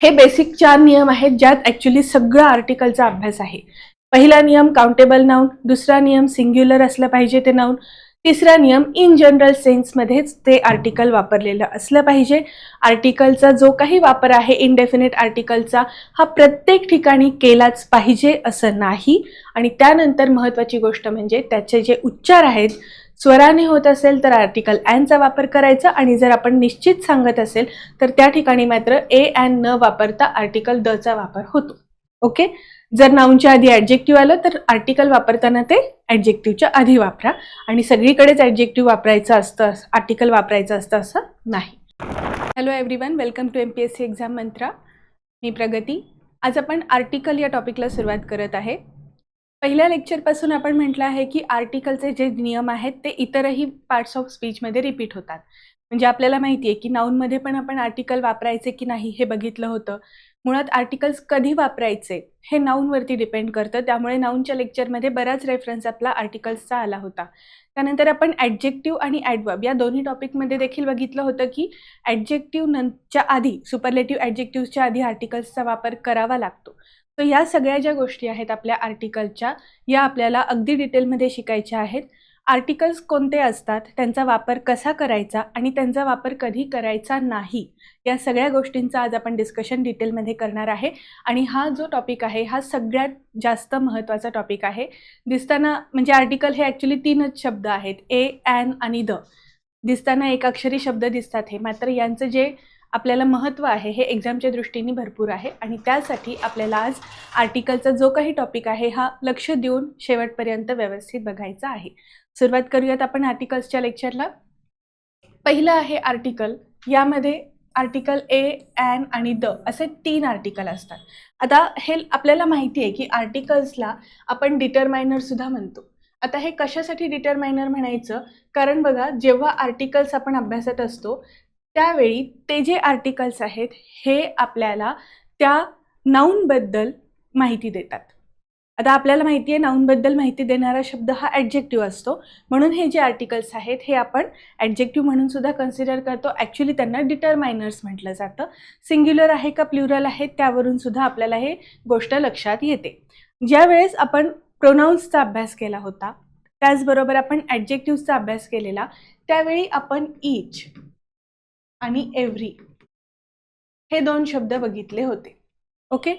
हे बेसिक 4 नियम आहेत ज्यात ऍक्च्युली सगळं आर्टिकलचा अभ्यास आहे. पहिला नियम काउंटेबल नाउन, दुसरा नियम सिंग्युलर असलं पाहिजे ते नाउन, तिसरा नियम इन जनरल सेन्समध्येच ते आर्टिकल वापरलेलं असलं पाहिजे. आर्टिकलचा जो काही वापर आहे इनडेफिनेट आर्टिकलचा हा प्रत्येक ठिकाणी केलाच पाहिजे असं नाही. आणि त्यानंतर महत्त्वाची गोष्ट म्हणजे त्याचे जे उच्चार आहेत स्वराने होत असेल तर आर्टिकल ॲनचा वापर करायचा, आणि जर आपण निश्चित सांगत असेल तर त्या ठिकाणी मात्र ए ॲन न वापरता आर्टिकल दचा वापर होतो. ओके. जर नाऊनच्या आधी ॲडजेक्टिव्ह आलं तर आर्टिकल वापरताना ते ॲडजेक्टिव्हच्या आधी वापरा, आणि सगळीकडेच ॲडजेक्टिव्ह वापरायचं असतं, आर्टिकल वापरायचं असतं असं नाही. Hello everyone, welcome to MPSC exam mantra. मी प्रगती. आज आपण आर्टिकल या टॉपिकला सुरुवात करत आहे. पहिल्या लेक्चरपासून आपण म्हटलं आहे की आर्टिकलचे जे नियम आहेत ते इतरही पार्ट्स ऑफ स्पीचमध्ये रिपीट होतात. म्हणजे आपल्याला माहिती आहे की नाऊनमध्ये पण आपण आर्टिकल वापरायचे की नाही हे बघितलं होतं. मुळात आर्टिकल्स कधी वापरायचे हे नाऊनवरती डिपेंड करतं, त्यामुळे नाऊनच्या लेक्चरमध्ये बराच रेफरन्स आपला आर्टिकल्सचा आला होता. त्यानंतर आपण ॲडजेक्टिव्ह आणि ॲडवर्ब या दोन्ही टॉपिकमध्ये देखील बघितलं होतं की ॲडजेक्टिव्हच्या आधी, सुपरलेटिव्ह ॲडजेक्टिव्हच्या आधी आर्टिकल्सचा वापर करावा लागतो. तर या सगळ्या ज्या गोष्टी आहेत आपल्या आर्टिकलच्या, या आपल्याला अगदी डिटेलमध्ये शिकायच्या आहेत. आर्टिकल्स कोणते असतात, त्यांचा वापर कसा करायचा आणि त्यांचा वापर कधी करायचा नाही, या सगळ्या गोष्टींचा आज आपण डिस्कशन डिटेलमध्ये करणार आहे. आणि हा जो टॉपिक आहे हा सगळ्यात जास्त महत्त्वाचा टॉपिक आहे. दिसताना म्हणजे आर्टिकल हे ॲक्च्युली 3च शब्द आहेत, ए, ॲन आणि द. दिसताना एकाक्षरी शब्द दिसतात हे, मात्र यांचं जे आपल्याला महत्त्व आहे हे एक्झामच्या दृष्टीने भरपूर आहे. आणि त्यासाठी आपल्याला आज आर्टिकलचा जो काही टॉपिक आहे हा लक्ष देऊन शेवटपर्यंत व्यवस्थित बघायचा आहे. सुरुवात करूयात आपण आर्टिकल्सच्या लेक्चरला. पहिलं आहे आर्टिकल. यामध्ये आर्टिकल ए, ॲन आणि द असे 3 आर्टिकल असतात. आता हे आपल्याला माहिती आहे की आर्टिकल्सला आपण डिटरमायनर सुद्धा म्हणतो. आता हे कशासाठी डिटरमायनर म्हणायचं, कारण बघा जेव्हा आर्टिकल्स आपण अभ्यासत असतो त्यावेळी ते जे आर्टिकल्स आहेत हे आपल्याला त्या नाऊनबद्दल माहिती देतात. आता आपल्याला माहिती आहे नाऊनबद्दल माहिती देणारा शब्द हा ॲडजेक्टिव्ह असतो, म्हणून हे जे आर्टिकल्स आहेत हे आपण ॲडजेक्टिव्ह म्हणून सुद्धा कन्सिडर करतो. ॲक्च्युली त्यांना डिटरमायनर्स म्हटलं जातं. सिंग्युलर आहे का प्लुरल आहे त्यावरून सुद्धा आपल्याला हे गोष्ट लक्षात येते. ज्या वेळेस आपण प्रोनाउन्सचा अभ्यास केला होता, त्याचबरोबर आपण ॲडजेक्टिव्हचा अभ्यास केलेला, त्यावेळी आपण ईच आणि एव्हरी हे 2 शब्द बघितले होते. ओके.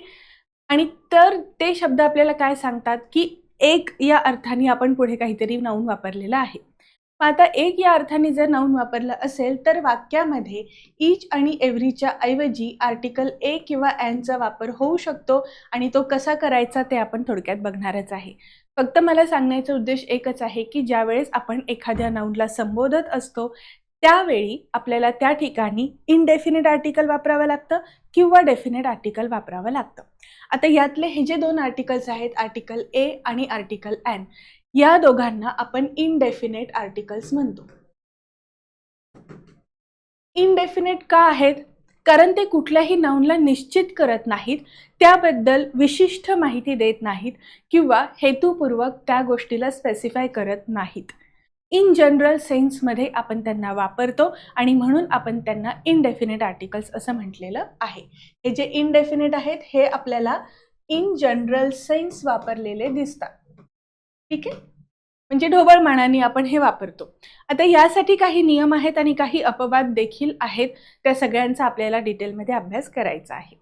आणि तर ते शब्द आपल्याला काय सांगतात की एक या अर्थाने आपण पुढे काहीतरी नाऊन वापरलेलं आहे. मग आता एक या अर्थाने जर नाऊन वापरलं असेल तर वाक्यामध्ये ईच आणि एव्हरीच्या ऐवजी आर्टिकल ए किंवा ॲनचा वापर होऊ शकतो, आणि तो कसा करायचा ते आपण थोडक्यात बघणारच आहे. फक्त मला सांगण्याचा उद्देश एकच आहे की ज्यावेळेस आपण एखाद्या नाऊनला संबोधत असतो त्यावेळी आपल्याला त्या ठिकाणी इनडेफिनेट आर्टिकल वापरावं लागतं किंवा डेफिनेट आर्टिकल वापरावं लागतं. आता यातले हे जे 2 आर्टिकल्स आहेत, आर्टिकल ए आणि आर्टिकल ॲन, या दोघांना आपण इनडेफिनेट आर्टिकल्स म्हणतो. इनडेफिनेट का आहेत? कारण ते कुठल्याही नाऊनला निश्चित करत नाहीत, त्याबद्दल विशिष्ट माहिती देत नाहीत किंवा हेतुपूर्वक त्या गोष्टीला स्पेसिफाय करत नाहीत. इन जनरल सेन्समध्ये आपण त्यांना वापरतो आणि म्हणून आपण त्यांना इनडेफिनेट आर्टिकल्स असं म्हटलेलं आहे. हे जे इनडेफिनेट आहेत हे आपल्याला इन जनरल सेन्स वापरलेले दिसतात. ठीक आहे, म्हणजे ढोबळ मानाने आपण हे वापरतो. आता यासाठी काही नियम आहेत आणि काही अपवाद देखील आहेत, त्या सगळ्यांचा आपल्याला डिटेलमध्ये अभ्यास करायचा आहे.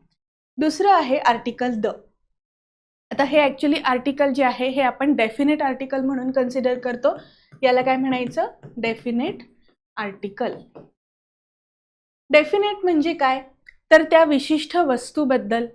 दुसरं आहे आर्टिकल द. आता हे ॲक्च्युली आर्टिकल जे आहे हे आपण डेफिनेट आर्टिकल म्हणून कन्सिडर करतो. याला काय म्हणायचं? Definite article. डेफिनेट म्हणजे काय, तर त्या विशिष्ट वस्तूबद्दल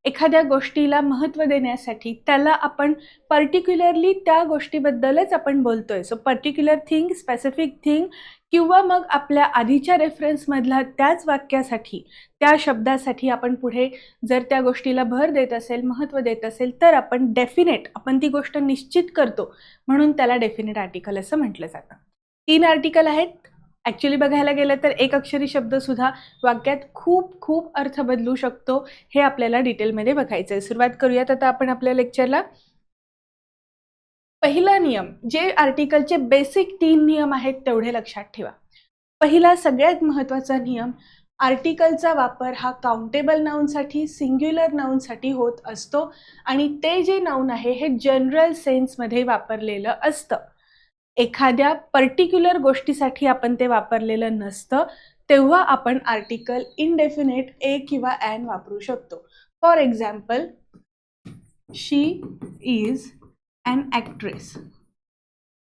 एखाद्या गोष्टीला महत्त्व देण्यासाठी त्याला आपण पर्टिक्युलरली त्या गोष्टीबद्दलच आपण बोलतोय. So particular thing, specific thing, किंवा मग आपल्या आधीच्या रेफरन्समधला त्याच वाक्यासाठी, त्या शब्दासाठी आपण पुढे जर त्या गोष्टीला भर देत असेल, महत्त्व देत असेल, तर आपण डेफिनेट, आपण ती गोष्ट निश्चित करतो, म्हणून त्याला डेफिनेट आर्टिकल असं म्हटलं जातं. 3 आर्टिकल आहेत. ॲक्च्युली बघायला गेलं तर एक अक्षरी शब्दसुद्धा वाक्यात खूप खूप अर्थ बदलू शकतो. हे आपल्याला डिटेलमध्ये बघायचं आहे. सुरुवात करूयात आता आपण आपल्या लेक्चरला. पहिला नियम, जे आर्टिकलचे बेसिक 3 नियम आहेत तेवढे लक्षात ठेवा. पहिला सगळ्यात महत्त्वाचा नियम, आर्टिकलचा वापर हा काउंटेबल नाऊनसाठी, सिंग्युलर नाऊनसाठी होत असतो आणि ते जे नाऊन आहे हे जनरल सेन्समध्ये वापरलेलं असतं. एखाद्या पर्टिक्युलर गोष्टीसाठी आपण ते वापरलेलं नसतं, तेव्हा आपण आर्टिकल इनडेफिनेट ए किंवा ॲन वापरू शकतो. For example, she is an actress.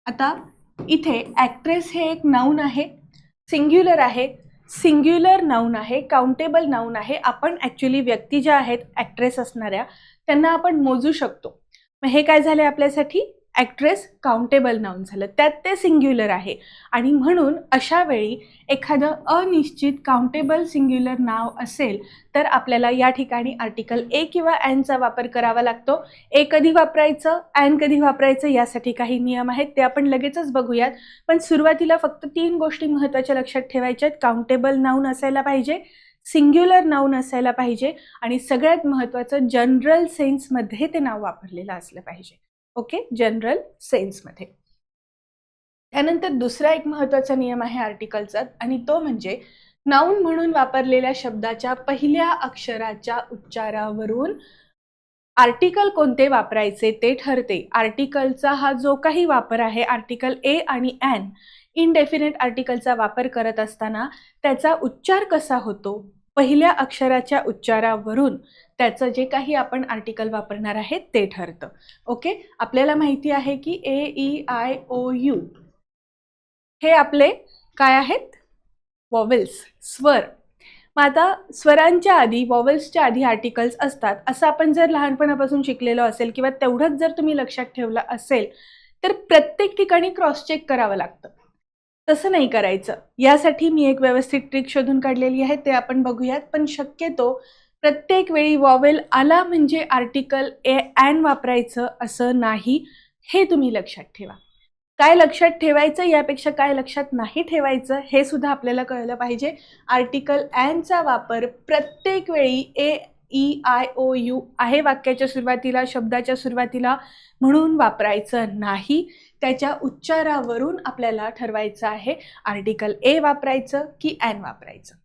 आता इथे ॲक्ट्रेस हे एक नाऊन आहे, सिंग्युलर आहे, सिंग्युलर नाऊन आहे, काउंटेबल नाऊन आहे. आपण ॲक्च्युली व्यक्ती ज्या आहेत ॲक्ट्रेस असणाऱ्या त्यांना आपण मोजू शकतो. मग हे काय झाले आपल्यासाठी, ॲक्ट्रेस काउंटेबल नाऊन झालं, त्यात ते सिंग्युलर आहे आणि म्हणून अशा वेळी एखादं अनिश्चित काउंटेबल सिंग्युलर नाव असेल तर आपल्याला या ठिकाणी आर्टिकल ए किंवा ॲनचा वापर करावा लागतो. ए कधी वापरायचं, ॲन कधी वापरायचं यासाठी काही नियम आहेत, ते आपण लगेचच बघूयात. पण सुरुवातीला फक्त 3 गोष्टी महत्त्वाच्या लक्षात ठेवायच्या आहेत. काउंटेबल नाऊन असायला पाहिजे, सिंग्युलर नाऊन असायला पाहिजे आणि सगळ्यात महत्त्वाचं जनरल सेन्समध्ये ते नाव वापरलेलं असलं पाहिजे. ओके, जनरल सेन्समध्ये. त्यानंतर दुसरा एक महत्त्वाचा नियम आहे आर्टिकलचा आणि तो म्हणजे नाऊन म्हणून वापरलेल्या शब्दाच्या पहिल्या अक्षराच्या उच्चारावरून आर्टिकल कोणते वापरायचे ते ठरते. आर्टिकलचा हा जो काही वापर आहे, आर्टिकल ए आणि ॲन, इनडेफिनेट आर्टिकलचा वापर करत असताना त्याचा उच्चार कसा होतो, पहिल्या अक्षराच्या उच्चारावरून त्याचं जे काही आपण आर्टिकल वापरणार आहे ते ठरतं. ओके, आपल्याला माहिती आहे की ए, ई, आय, ओ, यू हे आपले काय आहेत, वॉवेल्स, स्वर. मग आता स्वरांच्या आधी, वॉवेल्सच्या आधी आर्टिकल्स असतात असं आपण जर लहानपणापासून शिकलेलो असेल किंवा तेवढंच जर तुम्ही लक्षात ठेवलं असेल तर प्रत्येक ठिकाणी क्रॉस चेक करावं लागतं. तसं नाही करायचं. यासाठी मी एक व्यवस्थित ट्रिक शोधून काढलेली आहे, ते आपण बघूयात. पण शक्यतो प्रत्येक वेळी वॉवेल आला म्हणजे आर्टिकल ए ॲन वापरायचं असं नाही, हे तुम्ही लक्षात ठेवा. काय लक्षात ठेवायचं यापेक्षा काय लक्षात नाही ठेवायचं हे सुद्धा आपल्याला कळलं पाहिजे. आर्टिकल ॲनचा वापर प्रत्येक वेळी ए, ई, आय, ओ, यू आहे वाक्याच्या सुरुवातीला, शब्दाच्या सुरुवातीला म्हणून वापरायचं नाही. त्याच्या उच्चारावरून आपल्याला ठरवायचं आहे आर्टिकल ए वापरायचं की ॲन वापरायचं.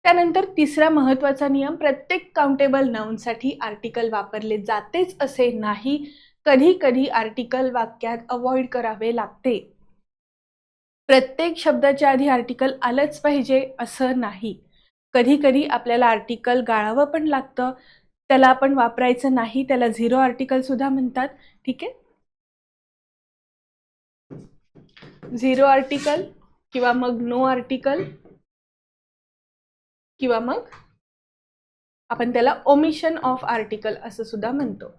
त्यानंतर तिसरा महत्त्वाचा नियम, प्रत्येक काउंटेबल नाऊनसाठी आर्टिकल वापरले जातेच असे नाही. कधी कधी आर्टिकल वाक्यात अवॉइड करावे लागते. प्रत्येक शब्दाच्या आधी आर्टिकल आलंच पाहिजे असं नाही. कधी कधी आपल्याला आर्टिकल गाळावं पण लागतं, त्याला आपण वापरायचं नाही, त्याला 0 आर्टिकल सुद्धा म्हणतात. ठीक आहे, 0 आर्टिकल किंवा मग नो आर्टिकल किंवा मग आपण त्याला ओमिशन ऑफ आर्टिकल असं सुद्धा म्हणतो.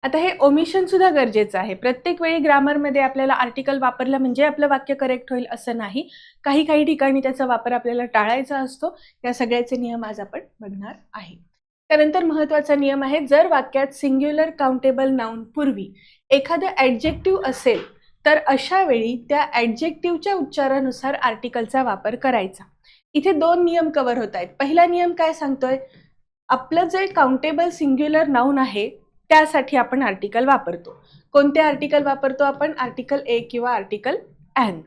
आता हे ओमिशन सुद्धा गरजेचं आहे. प्रत्येक वेळी ग्रामरमध्ये आपल्याला आर्टिकल वापरलं म्हणजे आपलं वाक्य करेक्ट होईल असं नाही. काही काही ठिकाणी त्याचा वापर आपल्याला टाळायचा असतो. या सगळ्याचे नियम आज आपण बघणार आहे. त्यानंतर महत्त्वाचा नियम आहे, जर वाक्यात सिंग्युलर काउंटेबल नाऊन पूर्वी एखादं ॲडजेक्टिव्ह असेल तर अशा वेळी त्या ॲडजेक्टिव्हच्या उच्चारानुसार आर्टिकलचा वापर करायचा. इथे 2 नियम कव्हर होत आहेत. पहिला नियम काय सांगतोय, आपलं जे काउंटेबल सिंग्युलर नाऊन आहे त्यासाठी आपण आर्टिकल वापरतो. कोणते आर्टिकल वापरतो आपण, आर्टिकल ए किंवा आर्टिकल ॲन.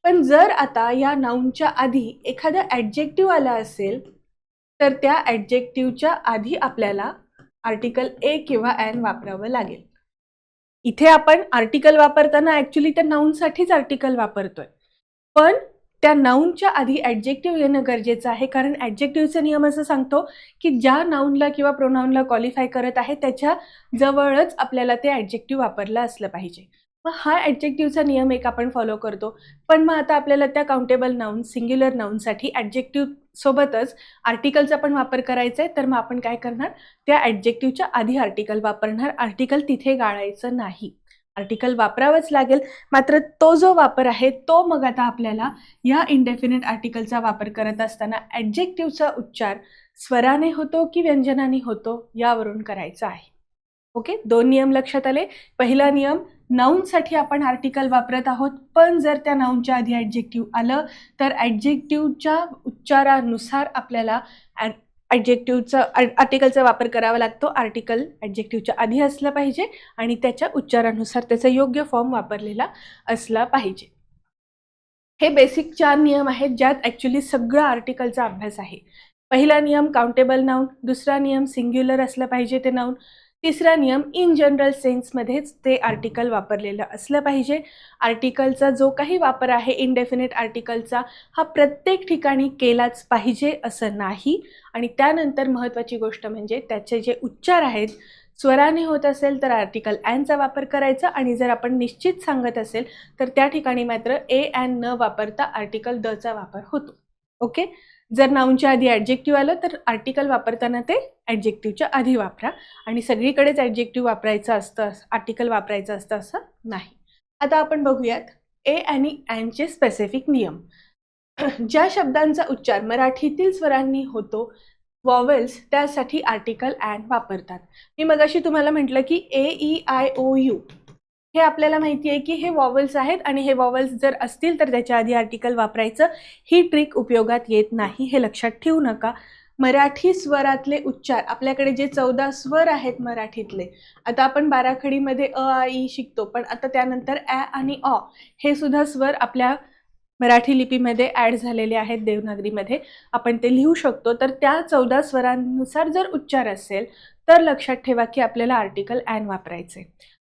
पण जर आता या नाऊनच्या आधी एखादं ॲडजेक्टिव्ह आला असेल तर त्या ॲडजेक्टिव्हच्या आधी आपल्याला आर्टिकल ए किंवा ॲन वापरावं लागेल. इथे आपण आर्टिकल वापरताना ॲक्च्युली त्या नाऊनसाठीच आर्टिकल वापरतोय, पण त्या नाऊनच्या आधी ॲडजेक्टिव्ह येणं गरजेचं आहे. कारण ॲडजेक्टिव्हचा नियम असं सांगतो की ज्या नाऊनला किंवा प्रोनाऊनला क्वालिफाय करत आहे त्याच्या जवळच आपल्याला ते ॲडजेक्टिव्ह वापरलं असलं पाहिजे. मग हा ॲडजेक्टिव्हचा नियम एक आपण फॉलो करतो. पण मग आता आपल्याला त्या काउंटेबल नाऊन, सिंग्युलर नाऊनसाठी ॲडजेक्टिव्ह सोबतच आर्टिकलचा पण वापर करायचा आहे. तर मग आपण काय करणार, त्या ॲडजेक्टिव्हच्या आधी आर्टिकल वापरणार. आर्टिकल तिथे गाळायचं नाही, आर्टिकल वापरावंच लागेल. मात्र तो जो वापर आहे तो मग आता आपल्याला या इनडेफिनेट आर्टिकलचा वापर करत असताना ॲडजेक्टिव्हचा उच्चार स्वराने होतो की व्यंजनाने होतो यावरून करायचा आहे. ओके, 2 नियम लक्षात आले. पहिला नियम, नाऊनसाठी आपण आर्टिकल वापरत आहोत, पण जर त्या नाऊनच्या आधी ॲडजेक्टिव्ह आलं तर ॲडजेक्टिव्हच्या उच्चारानुसार आपल्याला ॲडजेक्टिव्हचा आर्टिकलचा वापर करावा लागतो. आर्टिकल ॲडजेक्टिव्हच्या आधी असलं पाहिजे आणि त्याच्या उच्चारानुसार त्याचा योग्य फॉर्म वापरलेला असला पाहिजे. हे बेसिक 4 नियम आहेत ज्यात ॲक्च्युली सगळं आर्टिकलचा अभ्यास आहे. पहिला नियम काउंटेबल नाउन, दुसरा नियम सिंग्युलर असलं पाहिजे ते नाउन, तिसरा नियम इन जनरल सेन्समध्येच ते आर्टिकल वापरलेलं असलं पाहिजे. आर्टिकलचा जो काही वापर आहे इनडेफिनिट आर्टिकलचा हा प्रत्येक ठिकाणी केलाच पाहिजे असं नाही. आणि त्यानंतर महत्त्वाची गोष्ट म्हणजे त्याचे जे उच्चार आहेत, स्वराने होत असेल तर आर्टिकल ॲनचा वापर करायचा आणि जर आपण निश्चित सांगत असेल तर त्या ठिकाणी मात्र ए ॲन न वापरता आर्टिकल दचा वापर होतो. ओके. जर नाऊनच्या आधी ॲडजेक्टिव्ह आलं तर आर्टिकल वापरताना ते ॲडजेक्टिव्हच्या आधी वापरा आणि सगळीकडेच ॲडजेक्टिव्ह वापरायचं असतं, आर्टिकल वापरायचं असतं असं नाही. आता आपण बघूयात ए आणि ॲनचे स्पेसिफिक नियम. ज्या शब्दांचा उच्चार मराठीतील स्वरांनी होतो वॉवेल्स त्यासाठी आर्टिकल ॲन वापरतात. मी मगाशी तुम्हाला म्हटलं की AEIOU हे आपल्याला माहिती आहे की हे वॉवेल्स आहेत आणि हे वॉवेल्स जर असतील तर त्याच्या आधी आर्टिकल वापरायचं. ही ट्रिक उपयोगात येत नाही, हे लक्षात ठेवू नका. मराठी स्वरातले उच्चार आपल्याकडे जे 14 स्वर आहेत मराठीतले, आता आपण बाराखडीमध्ये अ आ इ शिकतो, पण आता त्यानंतर ॲ आणि ऑ हे सुद्धा स्वर आपल्या मराठी लिपीमध्ये ॲड झालेले आहेत देवनागरीमध्ये, आपण ते लिहू शकतो. तर त्या 14 स्वरांनुसार जर उच्चार असेल तर लक्षात ठेवा की आपल्याला आर्टिकल ॲन वापरायचे.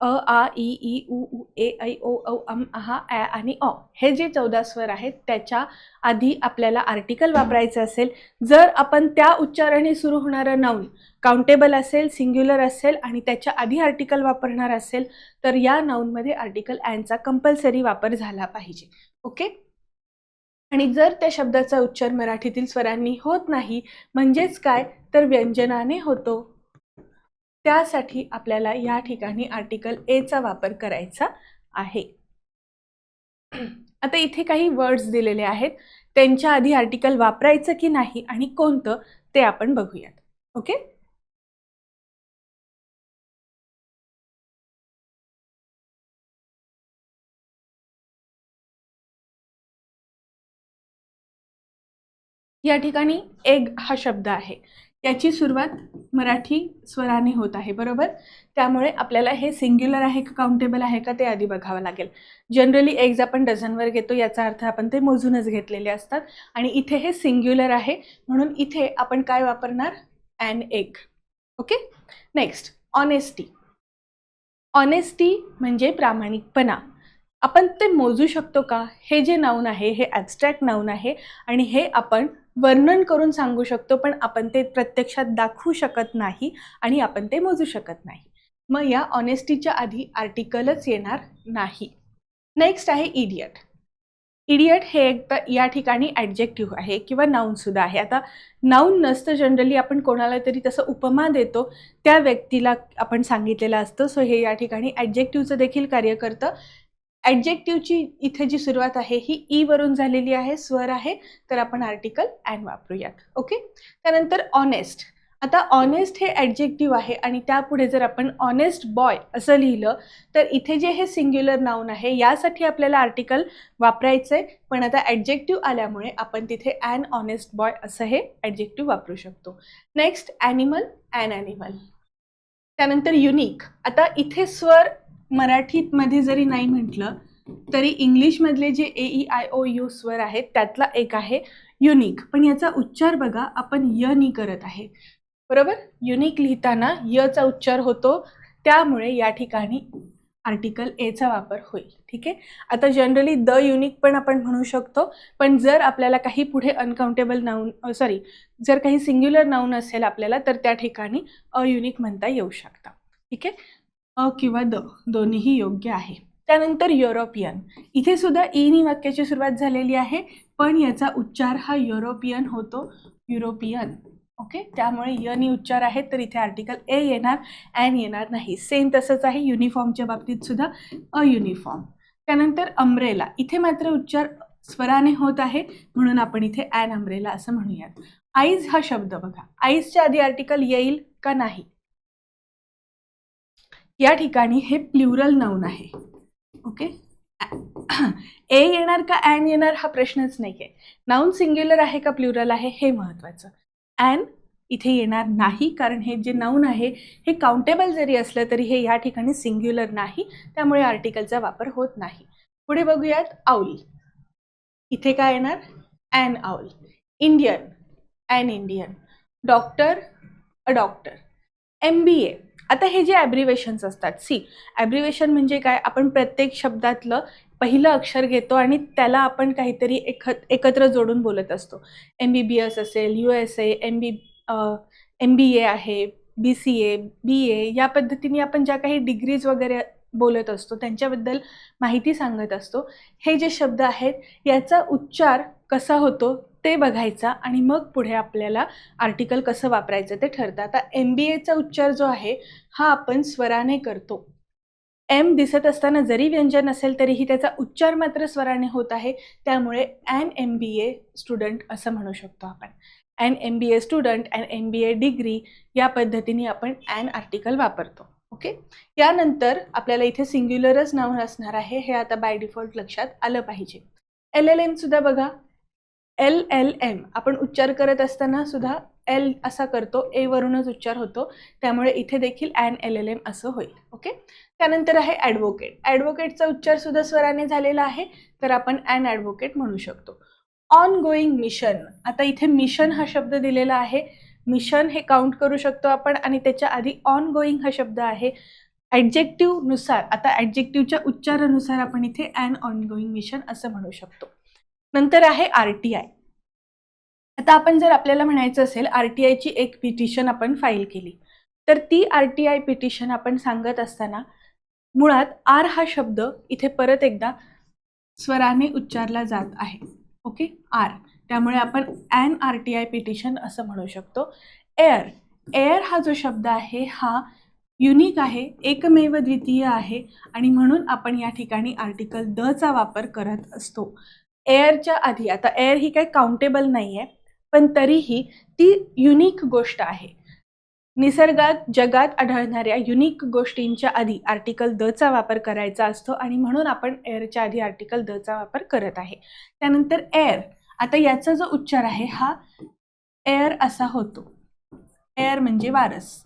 अ आ इ ई उ उ ए ऐ ओ औ अम आहा ॲ आणि ऑ हे जे 14 स्वर आहेत त्याच्या आधी आपल्याला आर्टिकल वापरायचं असेल. जर आपण त्या उच्चाराने सुरू होणारं नाऊन काउंटेबल असेल, सिंग्युलर असेल आणि त्याच्या आधी आर्टिकल वापरणार असेल तर या नाऊनमध्ये आर्टिकल ॲनचा कंपल्सरी वापर झाला पाहिजे. ओके. आणि जर त्या शब्दाचा उच्चार मराठीतील स्वरांनी होत नाही म्हणजेच काय तर व्यंजनाने होतो, त्यासाठी आपल्याला या ठिकाणी आर्टिकल एचा वापर करायचा आहे. आता इथे काही वर्ड्स दिलेले आहेत, त्यांच्या आधी आर्टिकल वापरायचं की नाही आणि कोणतं ते आपण बघूयात. ओके. या ठिकाणी एग हा शब्द आहे, याची सुरुवात मराठी स्वराने होत आहे बरोबर. त्यामुळे आपल्याला हे सिंग्युलर आहे का काउंटेबल आहे का ते आधी बघावं लागेल. जनरली एग्ज आपण डझनवर घेतो, याचा अर्थ आपण ते मोजूनच घेतलेले असतात आणि इथे हे सिंग्युलर आहे म्हणून इथे आपण काय वापरणार, an egg. Okay. Next honesty. Honesty म्हणजे प्रामाणिकपणा. आपण ते मोजू शकतो का? हे जे नाऊन आहे हे ॲब्स्ट्रॅक्ट नाऊन आहे आणि हे आपण वर्णन करून सांगू शकतो, पण आपण ते प्रत्यक्षात दाखवू शकत नाही आणि आपण ते मोजू शकत नाही. मग या ऑनेस्टीच्या आधी आर्टिकलच येणार नाही. नेक्स्ट आहे इडियट. इडियट हे एक या ठिकाणी ॲडजेक्टिव्ह आहे किंवा नाऊन सुद्धा आहे. आता नाऊन नसतं, जनरली आपण कोणाला तरी तसं उपमा देतो, त्या व्यक्तीला आपण सांगितलेलं असतं. सो हे या ठिकाणी ॲडजेक्टिव्हचं देखील कार्य करतं. ॲडजेक्टिव्हची इथे जी सुरुवात आहे ही ई वरून झालेली आहे, स्वर आहे, तर आपण आर्टिकल ॲन वापरूयात. ओके. त्यानंतर ऑनेस्ट. आता ऑनेस्ट हे ॲडजेक्टिव्ह आहे आणि त्यापुढे जर आपण ऑनेस्ट बॉय असं लिहिलं तर इथे जे हे सिंग्युलर नाऊन आहे यासाठी आपल्याला आर्टिकल वापरायचं आहे, पण आता ॲडजेक्टिव्ह आल्यामुळे आपण तिथे ॲन ऑनेस्ट बॉय असं हे ॲडजेक्टिव्ह वापरू शकतो. Next animal, an animal. त्यानंतर युनिक. आता इथे स्वर मराठीमध्ये जरी नाही म्हटलं तरी इंग्लिशमधले जे AEIOU स्वर आहेत त्यातला एक आहे युनिक, पण याचा उच्चार बघा आपण य नी करत आहे बरोबर. युनिक लिहिताना यचा उच्चार होतो, त्यामुळे या ठिकाणी आर्टिकल एचा वापर होईल. ठीक आहे. आता जनरली द युनिक पण आपण म्हणू शकतो, पण जर आपल्याला काही पुढे अनकाउंटेबल नाऊन जर काही सिंग्युलर नाऊन असेल आपल्याला तर त्या ठिकाणी अयुनिक म्हणता येऊ शकतं. ठीक आहे. अ किंवा द दोन्हीही योग्य आहे. त्यानंतर युरोपियन. इथे सुद्धा ईनी वाक्याची सुरुवात झालेली आहे, पण याचा उच्चार हा युरोपियन होतो, युरोपियन. ओके. त्यामुळे यनी उच्चार आहेत तर इथे आर्टिकल ए येणार, ॲन येणार नाही. सेम तसंच आहे युनिफॉर्मच्या बाबतीत सुद्धा अयुनिफॉर्म. त्यानंतर अम्ब्रेला. इथे मात्र उच्चार स्वराने होत आहे म्हणून आपण इथे ॲन अम्ब्रेला असं म्हणूयात. आईज हा शब्द बघा, आईजच्या आधी आर्टिकल येईल का नाही. या ठिकाणी हे प्लुरल नाऊन आहे. ओके. ए येणार का ॲन येणार हा प्रश्नच नाही आहे. नाऊन सिंग्युलर आहे का प्लुरल आहे हे महत्त्वाचं. ॲन इथे येणार नाही कारण हे जे नाऊन आहे हे काउंटेबल जरी असलं तरी हे या ठिकाणी सिंग्युलर नाही, त्यामुळे आर्टिकलचा वापर होत नाही. पुढे बघूयात आऊल. इथे काय येणार? An owl. Indian, an Indian. Doctor, a doctor. MBA. आता हे जे ॲब्रिवेशन्स असतात, ॲब्रिवेशन म्हणजे काय? आपण प्रत्येक शब्दातलं पहिलं अक्षर घेतो आणि त्याला आपण काहीतरी एकत्र जोडून बोलत असतो. MBBS असेल, USA, MBA आहे, BCA, BA, या पद्धतीने आपण ज्या काही डिग्रीज वगैरे बोलत असतो त्यांच्याबद्दल माहिती सांगत असतो. हे जे शब्द आहेत याचा उच्चार कसा होतो ते बघायचा आणि मग पुढे आपल्याला आर्टिकल कसं वापरायचं ते ठरतं. आता MBAचा उच्चार जो आहे हा आपण स्वराने करतो. M दिसत असताना जरी व्यंजन असेल तरीही त्याचा उच्चार मात्र स्वराने होत आहे, त्यामुळे ॲन MBA स्टुडंट असं म्हणू शकतो आपण. An MBA student, an MBA degree, या पद्धतीने आपण ॲन आर्टिकल वापरतो. ओके. यानंतर आपल्याला इथे सिंग्युलरच नाव असणार आहे, हे आता बाय डिफॉल्ट लक्षात आलं पाहिजे. LLM सुद्धा बघा, LLM आपण उच्चार करत असताना सुद्धा L असा करतो, A वरूनच उच्चार होतो, त्यामुळे इथे देखील ॲन LLM असं होईल. ओके. त्यानंतर आहे ॲडव्होकेट. ॲडव्होकेटचा उच्चार सुद्धा स्वराने झालेला आहे, तर आपण ॲन ॲडव्होकेट म्हणू शकतो. On going mission. आता इथे मिशन हा शब्द दिलेला आहे, मिशन हे काउंट करू शकतो आपण आणि त्याच्या आधी ऑन गोईंग हा शब्द आहे. ॲडजेक्टिव्ह नुसार, आता ॲडजेक्टिव्हच्या उच्चारानुसार आपण इथे ॲन ऑन गोईंग मिशन असं म्हणू शकतो. नंतर आहे RTI. आता आपण जर आपल्याला म्हणायचं असेल RTIची एक पिटिशन आपण फाईल केली, तर ती RTI पिटिशन आपण सांगत असताना मुळात आर हा शब्द इथे परत एकदा स्वराने उच्चारला जात आहे. Okay, R. त्यामुळे आपण ॲन RTI पिटिशन असं म्हणू शकतो. एअर. एअर हा जो शब्द आहे हा युनिक आहे, एकमेव द्वितीय आहे आणि म्हणून आपण या ठिकाणी आर्टिकल दचा वापर करत असतो. एअरच्या आधी, आता एअर ही काही काउंटेबल नाही आहे, पण तरीही ती युनिक गोष्ट आहे. निसर्गात, जगात आढळणाऱ्या युनिक गोष्टींच्या आधी आर्टिकल दचा वापर करायचा असतो आणि म्हणून आपण एअरच्या आधी आर्टिकल दचा वापर करत आहे. त्यानंतर एअर. आता याचा जो उच्चार आहे हा एअर असा होतो. एअर म्हणजे वारस.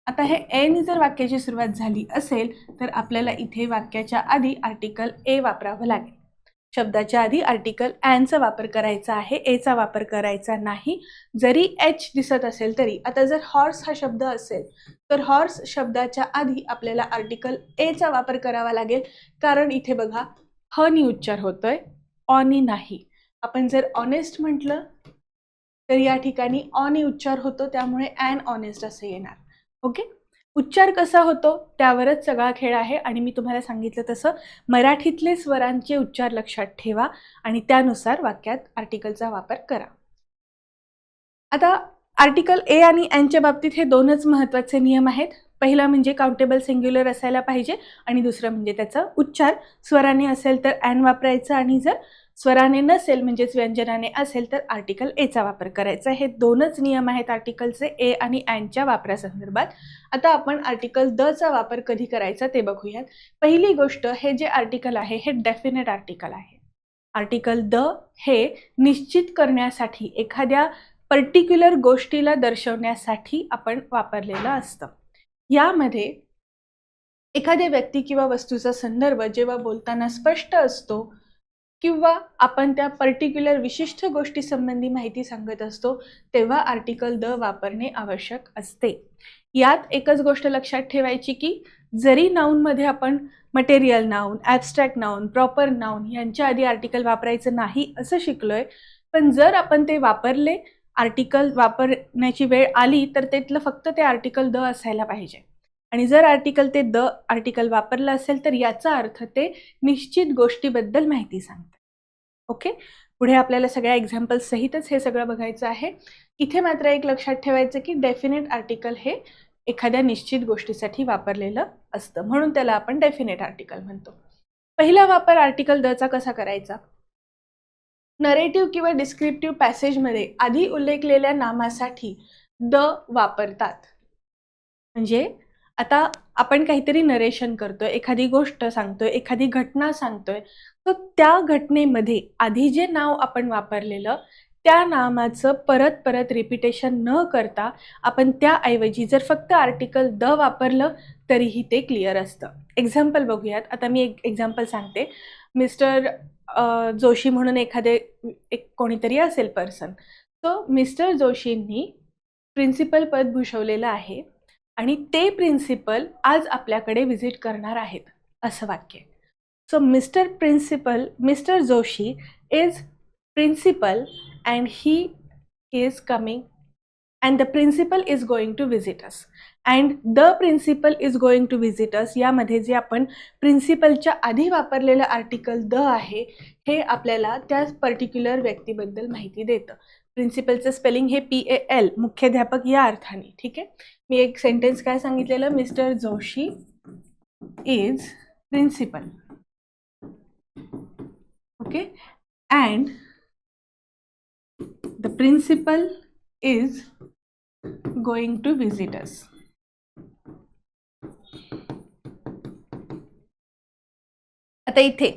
आता हे एने जर वाक्याची सुरुवात झाली असेल तर आपल्याला इथे वाक्याच्या आधी आर्टिकल ए वापरावं लागेल. शब्दाच्या आधी आर्टिकल ॲनचा वापर करायचा आहे, एचा वापर करायचा नाही. जरी एच दिसत असेल तरी, आता जर हॉर्स हा शब्द असेल तर हॉर्स शब्दाच्या आधी आपल्याला आर्टिकल एचा वापर करावा लागेल, कारण इथे बघा हनी उच्चार होतोय, ऑनी नाही. आपण जर ऑनेस्ट म्हटलं तर या ठिकाणी ऑनी उच्चार होतो, त्यामुळे ॲन ऑनेस्ट असं येणार. ओके. उच्चार कसा होतो त्यावरच सगळा खेळ आहे आणि मी तुम्हाला सांगितलं तसं मराठीतले स्वरांचे उच्चार लक्षात ठेवा आणि त्यानुसार वाक्यात आर्टिकलचा वापर करा. आता आर्टिकल ए आणि ॲनच्या बाबतीत हे दोनच महत्त्वाचे नियम आहेत. पहिला म्हणजे काउंटेबल सिंग्युलर असायला पाहिजे आणि दुसरं म्हणजे त्याचा उच्चार स्वराने असेल तर ॲन वापरायचं आणि जर स्वराने नसेल म्हणजेच व्यंजनाने असेल तर आर्टिकल एचा वापर करायचा. हे दोनच नियम आहेत आर्टिकलचे ए आणि ॲनच्या वापरासंदर्भात. आता आपण आर्टिकल दचा वापर कधी करायचा ते बघूयात. पहिली गोष्ट, हे जे आर्टिकल आहे हे डेफिनेट आर्टिकल आहे. आर्टिकल द हे निश्चित करण्यासाठी, एखाद्या पर्टिक्युलर गोष्टीला दर्शवण्यासाठी आपण वापरलेलं असतं. यामध्ये एखाद्या व्यक्ती किंवा वस्तूचा संदर्भ जेव्हा बोलताना स्पष्ट असतो किंवा आपण त्या पर्टिक्युलर विशिष्ट गोष्टी संबंधी माहिती सांगत असतो तेव्हा आर्टिकल द वापरणे आवश्यक असते. यात एकच गोष्ट लक्षात ठेवायची की जरी नाऊनमध्ये आपण material noun, abstract noun, proper noun यांच्या आधी आर्टिकल वापरायचं नाही असं शिकलोय, पण जर आपण ते वापरले, आर्टिकल वापरण्याची वेळ आली तर त्यातलं फक्त ते आर्टिकल द असायला पाहिजे. आणि जर ते द आर्टिकल वापरलं असेल तर याचा अर्थ ते निश्चित गोष्टीबद्दल माहिती सांगते. ओके. पुढे आपल्याला सगळ्या एक्झाम्पल्स सहितच हे सगळं बघायचं आहे. इथे मात्र एक लक्षात ठेवायचं की डेफिनेट आर्टिकल हे एखाद्या निश्चित गोष्टीसाठी वापरलेलं असतं, म्हणून त्याला आपण डेफिनेट आर्टिकल म्हणतो. पहिला वापर आर्टिकल दचा कसा करायचा? नरेटिव्ह किंवा डिस्क्रिप्टिव्ह पॅसेजमध्ये आधी उल्लेखलेल्या नामासाठी द वापरतात. म्हणजे आता आपण काहीतरी नरेशन करतोय, एखादी गोष्ट सांगतोय, एखादी घटना सांगतोय, तर त्या घटनेमध्ये आधी जे नाव आपण वापरलेलं त्या नामाचं परत परत रिपिटेशन न करता आपण त्याऐवजी जर फक्त आर्टिकल द वापरलं तरीही ते क्लिअर असतं. एक्झाम्पल बघूयात. आता मी एक एक्झाम्पल सांगते. मिस्टर जोशी म्हणून एक कोणीतरी असेल पर्सन. सो मिस्टर जोशींनी प्रिन्सिपल पद भूषवलेलं आहे आणि ते प्रिन्सिपल आज आपल्याकडे व्हिजिट करणार आहेत, असं वाक्य. So mister Joshi is principal and he is coming and the principal is going to visit us. And the principal is going to visit us यामध्ये जे आपण प्रिन्सिपलच्या आधी वापरलेलं आर्टिकल द आहे, हे आपल्याला त्या पर्टिक्युलर व्यक्तीबद्दल माहिती देतं. प्रिन्सिपलचं स्पेलिंग हे PAL, मुख्याध्यापक या अर्थाने. ठीक आहे. मी एक सेंटेन्स काय सांगितलेलं, mister Joshi is principal. Okay. And the principal is going to visit us. आता इथे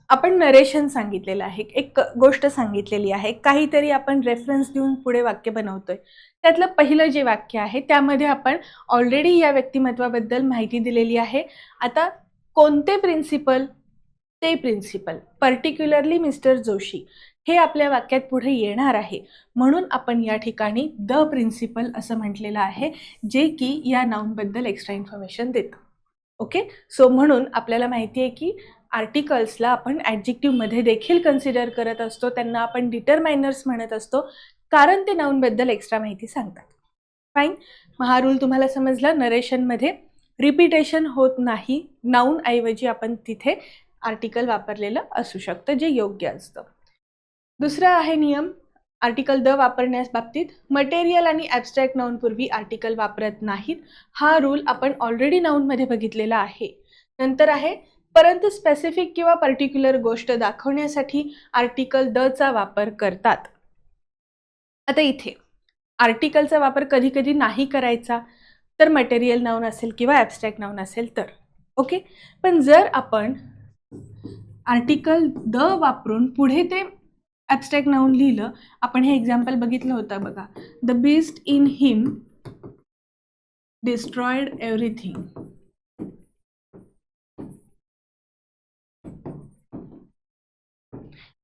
आपण नरेशन सांगितलेलं आहे, एक गोष्ट सांगितलेली आहे, काहीतरी आपण रेफरन्स देऊन पुढे वाक्य बनवतोय. त्यातलं पहिलं जे वाक्य आहे त्यामध्ये आपण ऑलरेडी या व्यक्तिमत्वाबद्दल माहिती दिलेली आहे. आता कोणते प्रिन्सिपल, ते प्रिन्सिपल, पर्टिक्युलरली मिस्टर जोशी, हे आपल्या वाक्यात पुढे येणार आहे. म्हणून आपण या ठिकाणी द प्रिन्सिपल असं म्हटलेलं आहे, जे की या नाऊनबद्दल एक्स्ट्रा इन्फॉर्मेशन देतं. ओके. सो म्हणून आपल्याला माहिती आहे की आर्टिकल्सला आपण ॲडजेक्टिव्हमध्ये देखील कन्सिडर करत असतो, त्यांना आपण डिटरमायनर्स म्हणत असतो, कारण ते नाऊनबद्दल एक्स्ट्रा माहिती सांगतात. फाईन. हा रूल तुम्हाला समजला. नरेशनमध्ये रिपिटेशन होत नाही, नाऊन ऐवजी आपण तिथे आर्टिकल वापरलेलं असू शकतं, जे योग्य असतं. दुसरा आहे नियम आर्टिकल द वापरण्यास बाबतीत. मटेरियल आणि ॲब्स्ट्रॅक्ट नाऊन पूर्वी आर्टिकल वापरत नाहीत. हा रूल आपण ऑलरेडी नाऊनमध्ये बघितलेला आहे. नंतर आहे परंतु स्पेसिफिक किंवा पर्टिक्युलर गोष्ट दाखवण्यासाठी आर्टिकल द चा वापर करतात. आता इथे आर्टिकलचा वापर कधी कधी नाही करायचा, तर मटेरियल नाऊन असेल किंवा ॲब्स्ट्रॅक्ट नाऊन असेल तर. ओके. पण जर आपण आर्टिकल द वापरून पुढे ते ॲब्स्ट्रॅक्ट नाऊन लिहिलं, आपण हे एक्झाम्पल बघितलं होतं बघा, the beast in him destroyed everything.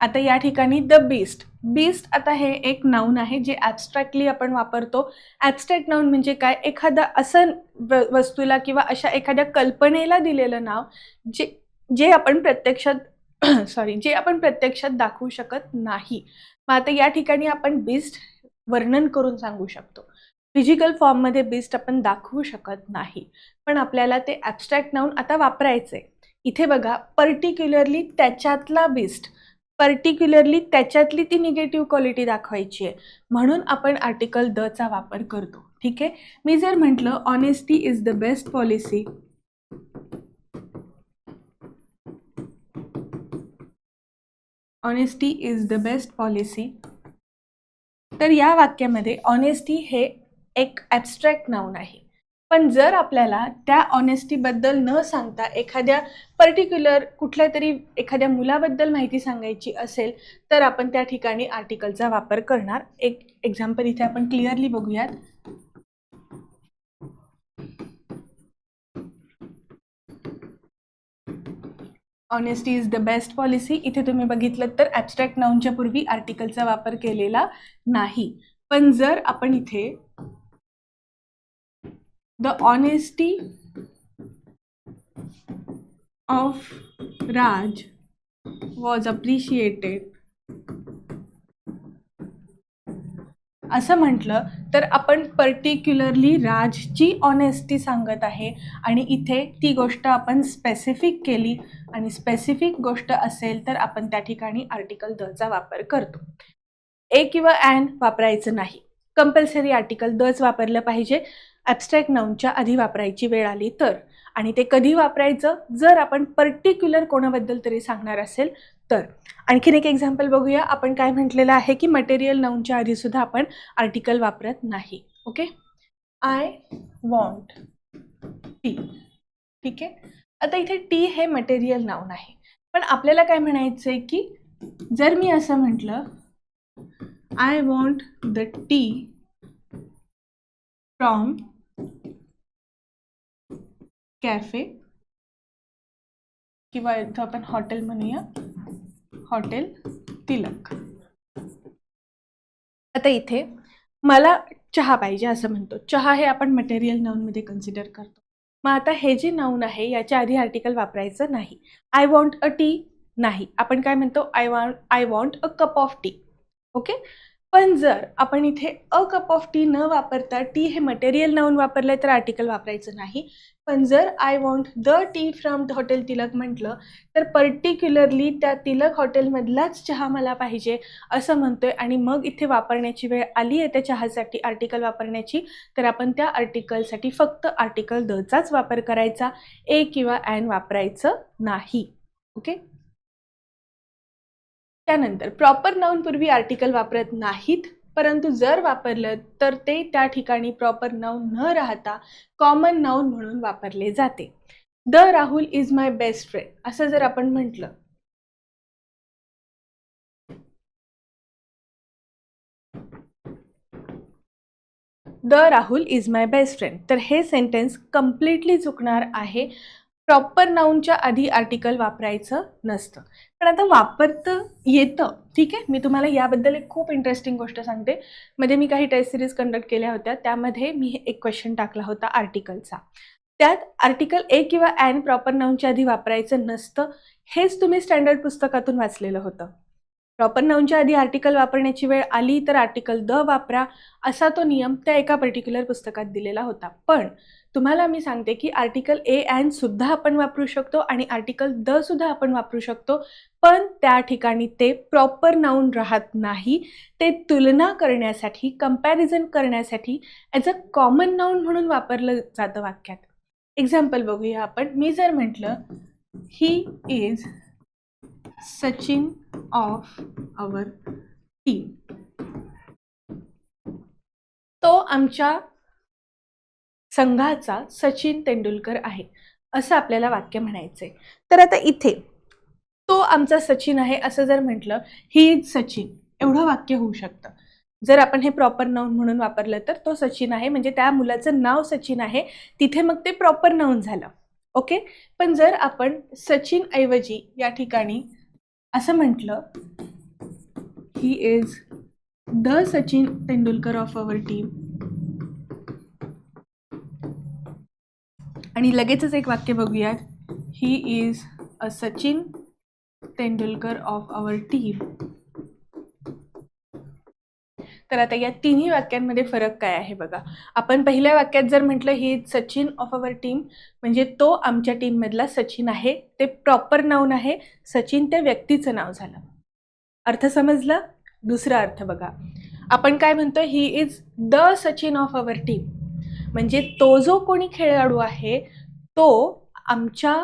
आता या ठिकाणी द बीस्ट आता हे एक नाऊन आहे जे ॲब्स्ट्रॅक्टली आपण वापरतो. ॲब्स्ट्रॅक्ट नाऊन म्हणजे काय, एखादा असं वस्तूला किंवा अशा एखाद्या कल्पनेला दिलेलं नाव जे आपण प्रत्यक्षात दाखवू शकत नाही. मग आता या ठिकाणी आपण बीस्ट वर्णन करून सांगू शकतो. फिजिकल फॉर्ममध्ये बीस्ट आपण दाखवू शकत नाही, पण आपल्याला ते ॲब्स्ट्रॅक्ट नाऊन आता वापरायचंय. इथे बघा, पर्टिक्युलरली त्याच्यातला बीस्ट, पर्टिक्युलरली त्याच्यातली ती निगेटिव्ह क्वालिटी दाखवायची आहे, म्हणून आपण आर्टिकल द चा वापर करतो. ठीक आहे. मी जर म्हटलं honesty is the best policy, honesty is the best policy, तर या वाक्यामध्ये ऑनेस्टी हे एक ॲब्स्ट्रॅक्ट नाऊन आहे. पण जर आपल्याला त्या ऑनेस्टीबद्दल न सांगता एखाद्या पर्टिक्युलर कुठल्या तरी एखाद्या मुलाबद्दल माहिती सांगायची असेल, तर आपण त्या ठिकाणी आर्टिकलचा वापर करणार. एक एक्झाम्पल इथे आपण क्लिअरली बघूयात. Honesty is the best policy. इथे तुम्ही बघितलं तर ॲब्स्ट्रॅक्ट नाऊनच्या पूर्वी आर्टिकलचा वापर केलेला नाही. पण जर आपण इथे the honesty of Raj was appreciated असं म्हटलं, तर आपण पर्टिक्युलरली राजची ऑनेस्टी सांगत आहे आणि इथे ती गोष्ट आपण स्पेसिफिक केली आणि स्पेसिफिक गोष्ट असेल तर आपण त्या ठिकाणी आर्टिकल द चा वापर करतो. ए किंवा अँड वापरायचं नाही. कंपल्सरी आर्टिकल दच वापरलं पाहिजे ॲब्स्ट्रॅक्ट नाऊनच्या आधी वापरायची वेळ आली तर. आणि ते कधी वापरायचं, जर आपण पर्टिक्युलर कोणाबद्दल तरी सांगणार असेल तर. आणखीन एक एक्झाम्पल बघूया. आपण काय म्हटलेलं आहे की मटेरियल नाऊनच्या आधी सुद्धा आपण आर्टिकल वापरत नाही. ओके. I want tea. ठीक आहे. आता इथे टी हे मटेरियल नाऊन आहे, पण आपल्याला काय म्हणायचं आहे की जर मी असं म्हटलं I want the T from cafe, किंवा इथं आपण हॉटेल म्हणूया, हॉटेल तिलक. आता इथे मला चहा पाहिजे असं म्हणतो. चहा हे आपण मटेरियल नाऊनमध्ये कन्सिडर करतो. मग आता हे जे नाऊन आहे याच्या आधी आर्टिकल वापरायचं नाही. आय वॉन्ट अ टी नाही, आपण काय म्हणतो, I want a cup of T. Okay. पण जर आपण इथे अ कप ऑफ टी न वापरता टी हे मटेरियल नाऊन वापरलंय तर आर्टिकल वापरायचं नाही. पण जर I want the T from hotel Tilak म्हटलं तर पर्टिक्युलरली त्या तिलक हॉटेलमधलाच चहा मला पाहिजे असं म्हणतोय आणि मग इथे वापरण्याची वेळ आली आहे त्या चहासाठी आर्टिकल वापरण्याची, तर आपण त्या आर्टिकलसाठी फक्त आर्टिकल दचाच वापर करायचा, ए किंवा ॲन वापरायचं नाही. ओके. त्यानंतर प्रॉपर नाऊन पूर्वी आर्टिकल वापरत नाहीत, परंतु जर वापरलं तर ते त्या ठिकाणी प्रॉपर नाऊन न राहता कॉमन नाऊन म्हणून वापरले जाते. The Rahul is my best friend असं जर आपण म्हटलं, the Rahul is my best friend, तर हे सेंटेन्स कम्प्लिटली चुकणार आहे. प्रॉपर नाऊनच्या आधी आर्टिकल वापरायचं नसतं. पण आता वापरतं येतं, ठीक आहे. मी तुम्हाला याबद्दल एक खूप इंटरेस्टिंग गोष्ट सांगते. मध्ये मी काही टेस्ट सिरीज कंडक्ट केल्या होत्या, त्यामध्ये मी एक क्वेश्चन टाकला होता आर्टिकलचा. त्यात आर्टिकल ए किंवा ॲन प्रॉपर नाऊनच्या आधी वापरायचं नसतं, हेच तुम्ही स्टँडर्ड पुस्तकातून वाचलेलं होतं. प्रॉपर नाऊनच्या आधी आर्टिकल वापरण्याची वेळ आली तर आर्टिकल द वापरा असा तो नियम त्या एका पर्टिक्युलर पुस्तकात दिलेला होता. पण तुम्हाला मी सांगते की आर्टिकल ए ॲन सुद्धा आपण वापरू शकतो आणि आर्टिकल द सुद्धा आपण वापरू शकतो, पण त्या ठिकाणी ते प्रॉपर नाऊन राहत नाही. ते तुलना करण्यासाठी, कंपॅरिझन करण्यासाठी ॲज अ कॉमन नाऊन म्हणून वापरलं जातं वाक्यात. एक्झाम्पल बघूया आपण. मी जर म्हटलं he is Sachin of our team, तो आमच्या संघाचा सचिन तेंडुलकर आहे असं आपल्याला वाक्य म्हणायचंय. तर आता इथे तो आमचा सचिन आहे असं जर म्हटलं, ही इज सचिन, एवढं वाक्य होऊ शकतं. जर आपण हे प्रॉपर नाऊन म्हणून वापरलं तर तो सचिन आहे म्हणजे त्या मुलाचं नाव सचिन आहे, तिथे मग ते प्रॉपर नाऊन झालं. ओके. पण जर आपण सचिन ऐवजी या ठिकाणी असं म्हटलं, he is the Sachin Tendulkar of our team, आणि लगेचच एक वाक्य बघूयात, he is a Sachin Tendulkar of our team. तर आता या तिन्ही वाक्यांमध्ये फरक काय आहे बघा. आपण पहिल्या वाक्यात जर म्हटलं he is Sachin of our team म्हणजे तो आमच्या टीममधला सचिन आहे, ते प्रॉपर नाऊन आहे. सचिन त्या व्यक्तीचं नाव झालं. अर्थ समजला. दुसरा अर्थ बघा, आपण काय म्हणतोय, ही is the Sachin of our team म्हणजे तो जो कोणी खेळाडू आहे तो आमच्या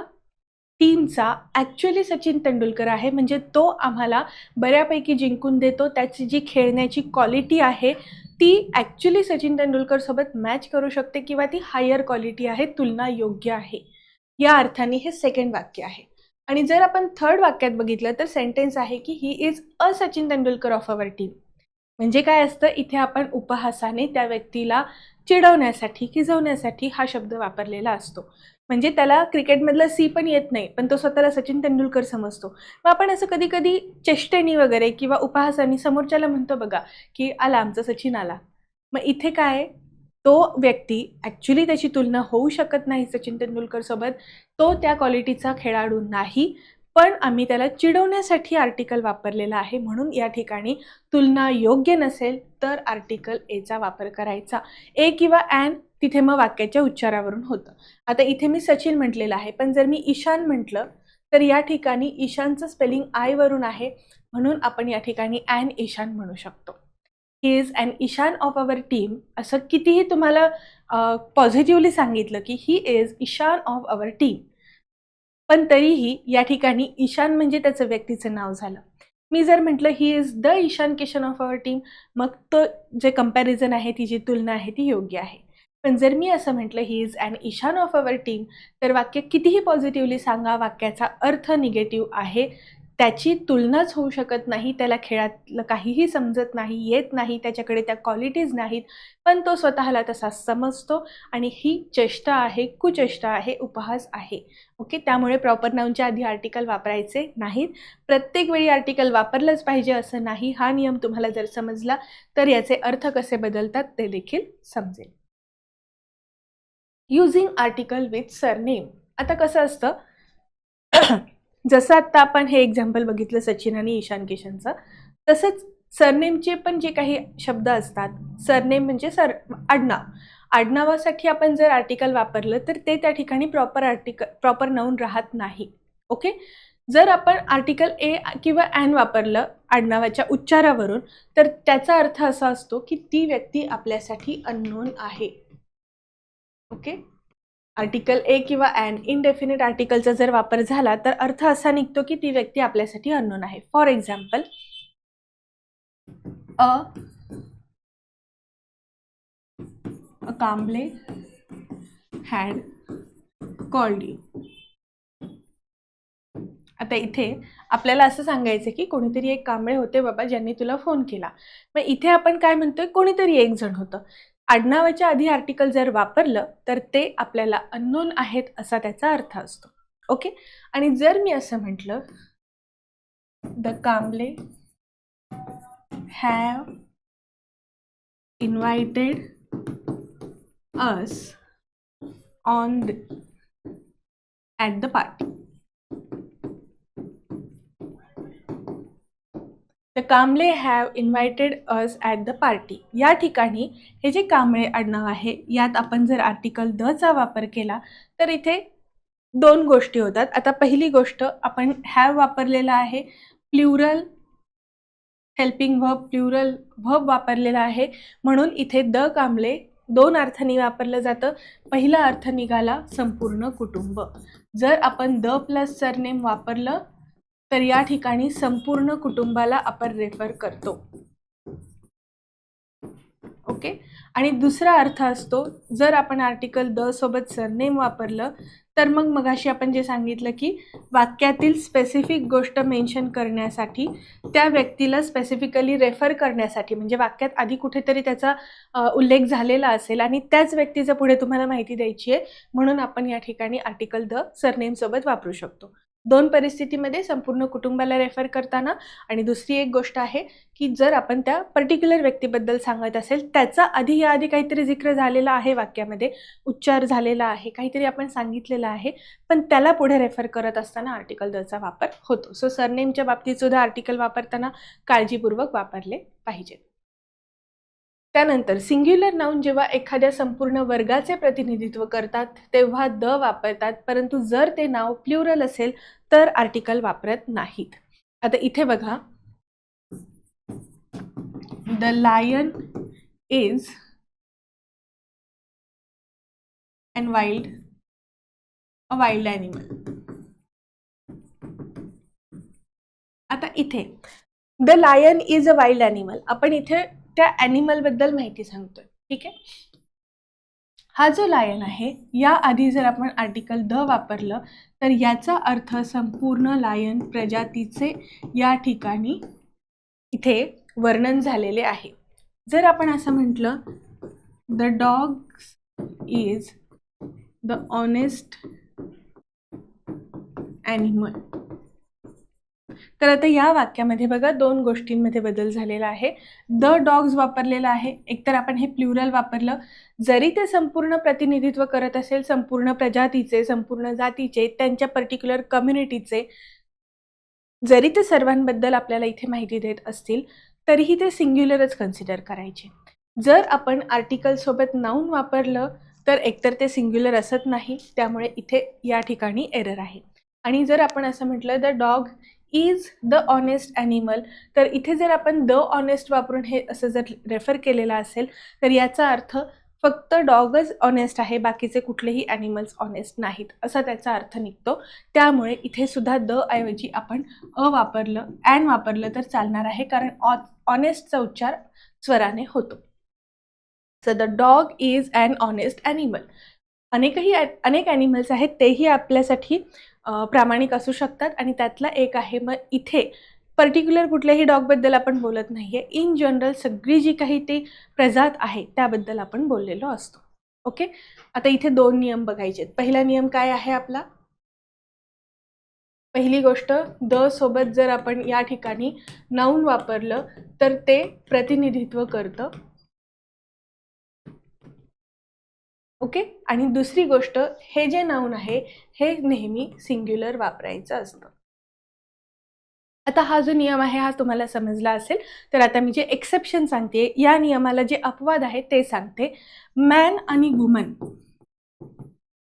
टीमचा ॲक्च्युली सचिन तेंडुलकर आहे, म्हणजे तो आम्हाला बऱ्यापैकी जिंकून देतो. त्याची जी खेळण्याची क्वालिटी आहे ती ॲक्च्युली सचिन तेंडुलकरसोबत मॅच करू शकते किंवा ती हायर क्वालिटी आहे, तुलना योग्य आहे. या अर्थाने हे सेकंड वाक्य आहे. आणि जर आपण थर्ड वाक्यात बघितलं तर सेंटेन्स आहे की he is a Sachin Tendulkar of our team. म्हणजे काय असतं, इथे आपण उपहासाने त्या व्यक्तीला चिडवण्यासाठी, खिजवण्यासाठी हा शब्द वापरलेला असतो. म्हणजे त्याला क्रिकेटमधलं सी पण येत नाही, पण तो स्वतःला सचिन तेंडुलकर समजतो. मग आपण असं कधी कधी चेष्टेनी वगैरे किंवा उपहासाने समोरच्याला म्हणतो बघा की आला आमचा सचिन आला. मग इथे काय, तो व्यक्ती ॲक्च्युली त्याची तुलना होऊ शकत नाही सचिन तेंडुलकर सोबत, तो त्या क्वालिटीचा खेळाडू नाही, पण आम्ही त्याला चिडवण्यासाठी आर्टिकल वापरलेला आहे. म्हणून या ठिकाणी तुलना योग्य नसेल तर आर्टिकल एचा वापर करायचा. ए किंवा ॲन तिथे मग वाक्याच्या उच्चारावरून होतं. आता इथे मी सचिन म्हटलेलं आहे, पण जर मी ईशान म्हटलं तर या ठिकाणी ईशानचं स्पेलिंग आय वरून आहे, म्हणून आपण या ठिकाणी ॲन ईशान म्हणू शकतो. He is an Ishan of our team असं कितीही तुम्हाला पॉझिटिव्हली सांगितलं की he is Ishan of our team, पण तरीही या ठिकाणी ईशान म्हणजे त्याचं व्यक्तीचं नाव झालं. मी जर म्हटलं he is the Ishan Kishan of our team, मग तो जे कंपॅरिझन आहे, ती जी तुलना आहे ती योग्य आहे. पण जर मी असं म्हटलं he is an Ishan of our team, तर वाक्य कितीही पॉझिटिव्हली सांगा, वाक्याचा अर्थ निगेटिव्ह आहे. त्याची तुलनाच होऊ शकत नाही, त्याला खेळातलं काहीही समजत नाही, येत नाही, त्याच्याकडे त्या क्वालिटीज नाहीत, पण तो स्वतःला तसा समजतो आणि ही चेष्टा आहे, कुचेष्टा आहे, उपहास आहे. ओके, त्यामुळे प्रॉपर नाऊनच्या आधी आर्टिकल वापरायचे नाहीत. प्रत्येक वेळी आर्टिकल वापरलंच पाहिजे असं नाही. हा नियम तुम्हाला जर समजला तर याचे अर्थ कसे बदलतात ते देखील समजेल. Using article with surname. आता कसं असतं, जसं आता आपण हे एक्झाम्पल बघितलं सचिन आणि ईशान किशनचं, तसंच सरनेमचे पण जे काही शब्द असतात, सरनेम म्हणजे आडनाव, आडनावासाठी आपण जर आर्टिकल वापरलं तर ते त्या ठिकाणी प्रॉपर नाऊन राहत नाही. ओके, जर आपण आर्टिकल ए किंवा ॲन वापरलं आडनावाच्या उच्चारावरून तर त्याचा अर्थ असा असतो की ती व्यक्ती आपल्यासाठी अननोन आहे. ओके, आर्टिकल ए किंवा ॲन इनडेफिनेट आर्टिकलचा जर वापर झाला तर अर्थ असा निघतो की ती व्यक्ती आपल्यासाठी अननोन आहे. For example, a Kamble had called you. आता इथे आपल्याला असं सांगायचं की कोणीतरी एक कांबळे होते बाबा ज्यांनी तुला फोन केला. मग इथे आपण काय म्हणतोय, कोणीतरी एक जण होतं. आडनावाच्या आधी आर्टिकल जर वापरलं तर ते आपल्याला अननोन आहेत असा त्याचा अर्थ असतो. ओके, आणि जर मी असं म्हटलं, the Kamble have invited us on at the party. The Kamble have invited us at the party. या ठिकाणी हे जे कांबळे आडनाव आहे यात आपण जर आर्टिकल दचा वापर केला तर इथे दोन गोष्टी होतात. आता पहिली गोष्ट, आपण हॅव वापरलेला आहे, plural helping verb, plural verb वापरलेला आहे, म्हणून इथे द कांबळे दोन अर्थांनी वापरलं जातं. पहिला अर्थ निघाला संपूर्ण कुटुंब. जर आपण द प्लस सरनेम वापरलं तर या ठिकाणी संपूर्ण कुटुंबाला आपण रेफर करतो. ओके, आणि दुसरा अर्थ असतो, जर आपण आर्टिकल द सोबत सरनेम वापरलं तर मगाशी आपण जे सांगितलं की वाक्यातील स्पेसिफिक गोष्ट मेन्शन करण्यासाठी, त्या व्यक्तीला स्पेसिफिकली रेफर करण्यासाठी, म्हणजे वाक्यात आधी कुठेतरी त्याचा उल्लेख झालेला असेल आणि त्याच व्यक्तीचं पुढे तुम्हाला माहिती द्यायची आहे, म्हणून आपण या ठिकाणी आर्टिकल द सरनेम सोबत वापरू शकतो. दोन परिस्थितीमध्ये, संपूर्ण कुटुंबाला रेफर करताना, आणि दुसरी एक गोष्ट आहे की जर आपण त्या पर्टिक्युलर व्यक्तीबद्दल सांगत असेल, त्याचा आधी काहीतरी जिक्र झालेला आहे, वाक्यामध्ये उच्चार झालेला आहे, काहीतरी आपण सांगितलेलं आहे, पण त्याला पुढे रेफर करत असताना आर्टिकल दचा वापर होतो. सो सरनेमच्या बाबतीत सुद्धा आर्टिकल वापरताना काळजीपूर्वक वापरले पाहिजे. त्यानंतर सिंग्युलर नाउन जेव्हा एखाद्या संपूर्ण वर्गाचे प्रतिनिधित्व करतात तेव्हा द वापरतात, परंतु जर ते नाव प्लुरल असेल तर आर्टिकल वापरत नाहीत. आता इथे बघा, the lion is a wild animal. आता इथे the lion is a wild animal, आपण इथे त्या ॲनिमल बद्दल माहिती सांगतोय. ठीक आहे, हा जो लायन आहे या आधी जर आपण आर्टिकल द वापरलं तर याचा अर्थ संपूर्ण लायन प्रजातीचे या ठिकाणी इथे वर्णन झालेले आहे. जर आपण असं म्हटलं, the dog is the honest animal, तर आता या वाक्यामध्ये बघा दोन गोष्टींमध्ये बदल झालेला आहे. द डॉग्स वापरलेला आहे, एकतर आपण हे प्लुरल वापरलं, जरी ते संपूर्ण प्रतिनिधित्व करत असेल संपूर्ण प्रजातीचे, संपूर्ण जातीचे, त्यांच्या पर्टिक्युलर कम्युनिटीचे, जरी ते सर्वांबद्दल आपल्याला इथे माहिती देत असतील तरीही ते सिंग्युलरच कन्सिडर करायचे. जर आपण आर्टिकल सोबत नाऊन वापरलं तर एकतर ते सिंग्युलर असत नाही, त्यामुळे इथे या ठिकाणी एरर आहे. आणि जर आपण असं म्हटलं the dog is the honest animal, तर इथे जर आपण द ऑनेस्ट वापरून हे असं जर रेफर केलेला असेल तर याचा अर्थ फक्त डॉगच ऑनेस्ट आहे, बाकीचे कुठलेही ॲनिमल्स ऑनेस्ट नाहीत असा त्याचा अर्थ निघतो. त्यामुळे इथे सुद्धा द ऐवजी आपण अ वापरलं, ॲन वापरलं तर चालणार आहे, कारण ऑनेस्टचा उच्चार स्वराने होतो. So the dog is an honest animal. अनेक ॲनिमल्स आहेत, तेही आपल्यासाठी प्रामाणिक असू शकतात आणि त्यातला एक आहे. मग इथे पर्टिक्युलर कुठल्याही डॉगबद्दल आपण बोलत नाहीये, इन जनरल सगळी जी काही ती प्रजात आहे त्याबद्दल आपण बोललेलो असतो. ओके, आता इथे 2 नियम बघायचे. पहिला नियम काय आहे आपला? पहिली गोष्ट, द सोबत जर आपण या ठिकाणी नाऊन वापरलं तर ते प्रतिनिधित्व करतं. ओके, आणि दुसरी गोष्ट, हे जे नाऊन आहे हे नेहमी सिंग्युलर वापरायचं असतं. आता हा जो नियम आहे हा तुम्हाला समजला असेल. तर आता मी जे एक्सेप्शन सांगते, या नियमाला जे अपवाद आहे ते सांगते. मॅन आणि वुमन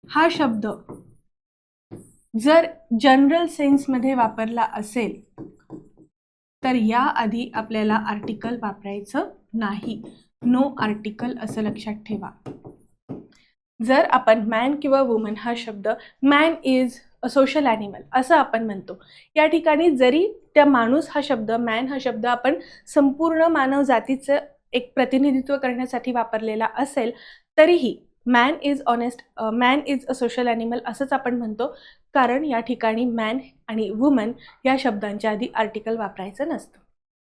हा शब्द जर जनरल सेन्समध्ये वापरला असेल तर याआधी आपल्याला आर्टिकल वापरायचं नाही. नो आर्टिकल असं लक्षात ठेवा. जर आपण मॅन किंवा वुमन हा शब्द, man is a social animal असं आपण म्हणतो, या ठिकाणी जरी त्या माणूस हा शब्द, मॅन हा शब्द आपण संपूर्ण मानव जातीचं एक प्रतिनिधित्व करण्यासाठी वापरलेला असेल तरीही man is a social animal असंच आपण म्हणतो, कारण या ठिकाणी मॅन आणि वुमन या शब्दांच्या आधी आर्टिकल वापरायचं नसतं.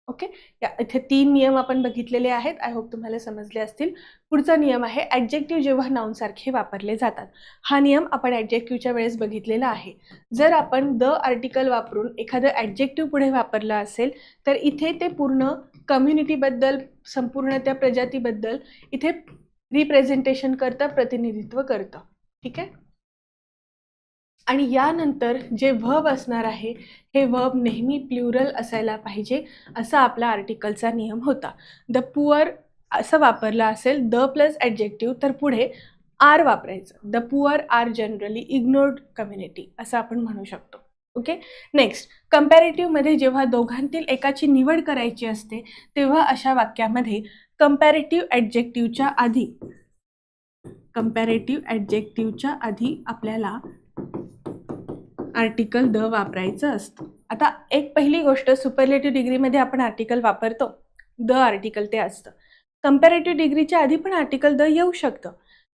ओके, या इथे 3 नियम आपण बघितलेले आहेत. आय होप तुम्हाला समजले असतील. पुढचा नियम आहे ॲडजेक्टिव्ह जेव्हा नाऊन सारखे वापरले जातात. हा नियम आपण ॲडजेक्टिव्हच्या वेळेस बघितलेला आहे. जर आपण द आर्टिकल वापरून एखादं ॲडजेक्टिव्ह पुढे वापरलं असेल तर इथे ते पूर्ण कम्युनिटीबद्दल, संपूर्ण त्या प्रजातीबद्दल इथे रिप्रेझेंटेशन करतं, प्रतिनिधित्व करतं. ठीक आहे, आणि यानंतर जे व्हर्ब असणार आहे हे व्हर्ब नेहमी प्लुरल असायला पाहिजे, असा आपला आर्टिकलचा नियम होता. द पुअर असं वापरलं असेल द प्लस ॲडजेक्टिव्ह तर पुढे आर वापरायचं. The poor are generally ignored community असं आपण म्हणू शकतो. ओके, नेक्स्ट, कंपॅरेटिव्हमध्ये जेव्हा दोघांतील एकाची निवड करायची असते तेव्हा अशा वाक्यामध्ये कंपॅरेटिव्ह ॲडजेक्टिव्हच्या आधी आपल्याला आर्टिकल द वापरायचं असतं. आता एक पहिली गोष्ट, सुपरलेटिव्ह डिग्रीमध्ये आपण आर्टिकल वापरतो, द आर्टिकल ते असतं. कंपॅरेटिव्ह डिग्रीच्या आधी पण आर्टिकल द येऊ शकतं,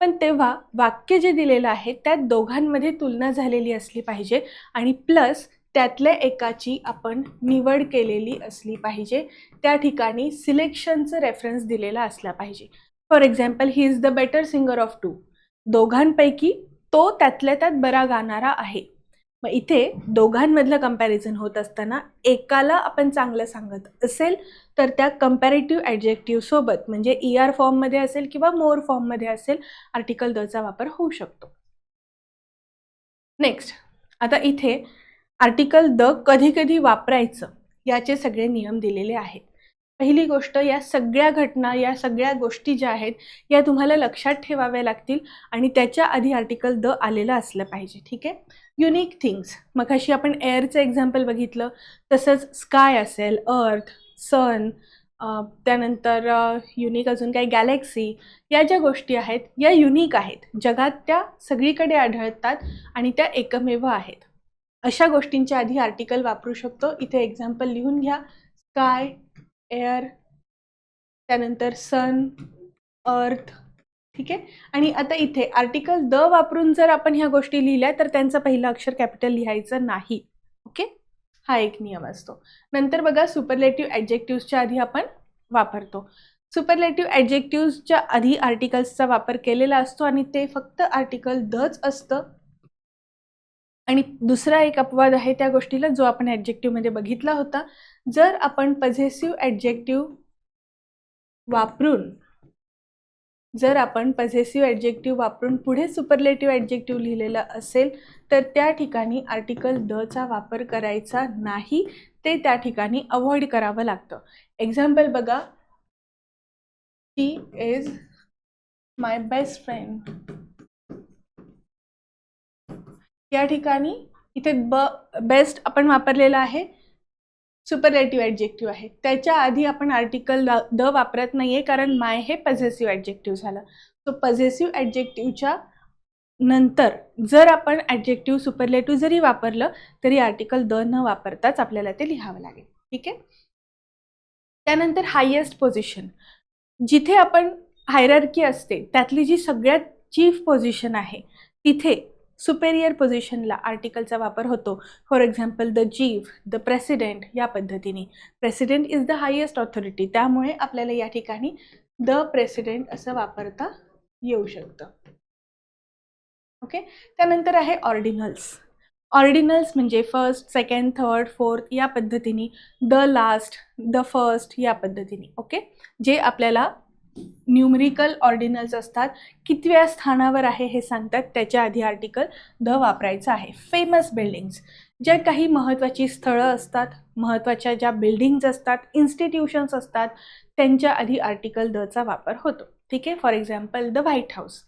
पण तेव्हा वाक्य जे दिलेलं आहे त्यात दोघांमध्ये तुलना झालेली असली पाहिजे आणि प्लस त्यातल्या एकाची आपण निवड केलेली असली पाहिजे. त्या ठिकाणी सिलेक्शनचं रेफरन्स दिलेला असला पाहिजे. For example, he is the better singer of 2. दोघांपैकी तो त्यातल्या त्यात बरा गाणारा आहे. मग इथे दोघांमधलं कंपॅरिझन होत असताना एकाला आपण चांगलं सांगत असेल तर त्या कंपॅरेटिव्ह ॲडजेक्टिव्ह सोबत, म्हणजे ER फॉर्ममध्ये असेल किंवा मोर फॉर्ममध्ये असेल, आर्टिकल दचा वापर होऊ शकतो. नेक्स्ट, आता इथे आर्टिकल द कधी कधी वापरायचं याचे सगळे नियम दिलेले आहेत. पहिली गोष्ट, या सगळ्या घटना, या सगळ्या गोष्टी ज्या आहेत या तुम्हाला लक्षात ठेवाव्या लागतील आणि त्याच्या आधी आर्टिकल द आलेलं असलं पाहिजे. ठीक आहे, युनिक थिंग्स, मग अशी आपण एअरचं एक्झाम्पल बघितलं, तसंच स्काय असेल, अर्थ, सन, त्यानंतर युनिक अजून काही गॅलेक्सी, या ज्या गोष्टी आहेत या युनिक आहेत, जगात त्या सगळीकडे आढळतात आणि त्या एकमेव आहेत. अशा गोष्टींच्या आधी आर्टिकल वापरू शकतो. इथे एक्झाम्पल लिहून घ्या, स्काय, एअर, त्यानंतर सन, अर्थ. ठीक आहे, आणि आता इथे आर्टिकल द वापरून जर आपण ह्या गोष्टी लिहिल्या तर त्यांचं पहिलं अक्षर कॅपिटल लिहायचं नाही. ओके, हा एक नियम असतो. नंतर बघा, सुपरलेटिव्ह ॲडजेक्टिव्हच्या आधी आपण वापरतो. सुपरलेटिव्ह ॲडजेक्टिव्हच्या आधी आर्टिकल्सचा वापर केलेला असतो आणि ते फक्त आर्टिकल दच असतं. आणि दुसरा एक अपवाद आहे त्या गोष्टीला, जो आपण ॲडजेक्टिव्हमध्ये बघितला होता. जर आपण पझेसिव्ह ॲडजेक्टिव्ह वापरून पुढे सुपरलेटिव्ह ॲडजेक्टिव्ह लिहिलेला असेल तर त्या ठिकाणी आर्टिकल दचा वापर करायचा नाही, ते त्या ठिकाणी अवॉइड करावं लागतं. एक्झाम्पल बघा, शी इज माय बेस्ट फ्रेंड. या ठिकाणी इथे बेस्ट आपण वापरलेला आहे, सुपरलेटिव्ह ॲडजेक्टिव्ह आहे, त्याच्या आधी आपण आर्टिकल द वापरत नाहीये कारण माय हे पझेसिव्ह ॲडजेक्टिव्ह झालं. सो पझेसिव्ह ॲडजेक्टिव्हच्या नंतर जर आपण ॲडजेक्टिव्ह सुपरलेटिव्ह जरी वापरलं तरी आर्टिकल द न वापरताच आपल्याला ते लिहावं लागेल. ठीक आहे, त्यानंतर हायेस्ट पोझिशन, जिथे आपण हायरार्की असते त्यातली जी सगळ्यात चीफ पोझिशन आहे तिथे सुपेरियर पोझिशनला आर्टिकलचा वापर होतो. For example the chief, the president या पद्धतीने. President is the highest authority, त्यामुळे आपल्याला या ठिकाणी द प्रेसिडेंट असं वापरता येऊ शकतं. ओके. त्यानंतर आहे ऑर्डिनल्स. ऑर्डिनल्स म्हणजे फर्स्ट, सेकंड, थर्ड, फोर्थ या पद्धतीने, द लास्ट, द फर्स्ट या पद्धतीने. ओके. जे आपल्याला न्यूमरिकल ऑर्डिनल्स असतात, कितव्या स्थानावर आहे हे सांगतात, त्याच्या आधी आर्टिकल द वापरायचं आहे. फेमस बिल्डिंग्स, ज्या काही महत्त्वाची स्थळं असतात, महत्त्वाच्या ज्या बिल्डिंग्स असतात, इन्स्टिट्यूशन्स असतात, त्यांच्या आधी आर्टिकल दचा वापर होतो. ठीक आहे. For example the White House.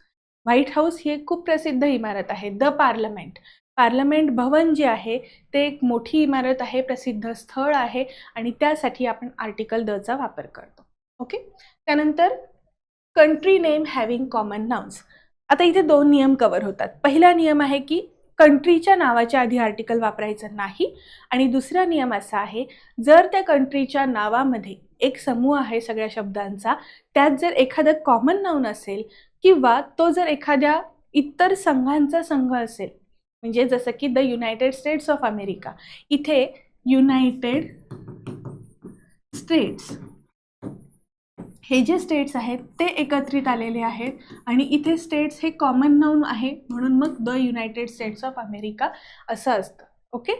White House ही एक खूप प्रसिद्ध इमारत आहे. द पार्लमेंट, पार्लमेंट भवन जे आहे ते एक मोठी इमारत आहे, प्रसिद्ध स्थळ आहे आणि त्यासाठी आपण आर्टिकल दचा वापर करतो. ओके. त्यानंतर country name having common nouns. आता इथे 2 नियम कव्हर होतात. पहिला नियम आहे की कंट्रीच्या नावाच्या आधी आर्टिकल वापरायचं नाही, आणि दुसरा नियम असा आहे, जर त्या कंट्रीच्या नावामध्ये एक समूह आहे सगळ्या शब्दांचा, त्यात जर एखादं कॉमन नाउन असेल किंवा तो जर एखाद्या इतर संघांचा संघ असेल, म्हणजे जसं की the United states of America, इथे युनायटेड स्टेट्स हे जे स्टेट्स आहेत ते एकत्रित आलेले आहेत आणि इथे स्टेट्स हे कॉमन नाउन आहे, म्हणून मग the United states of America असं असतं. ओके.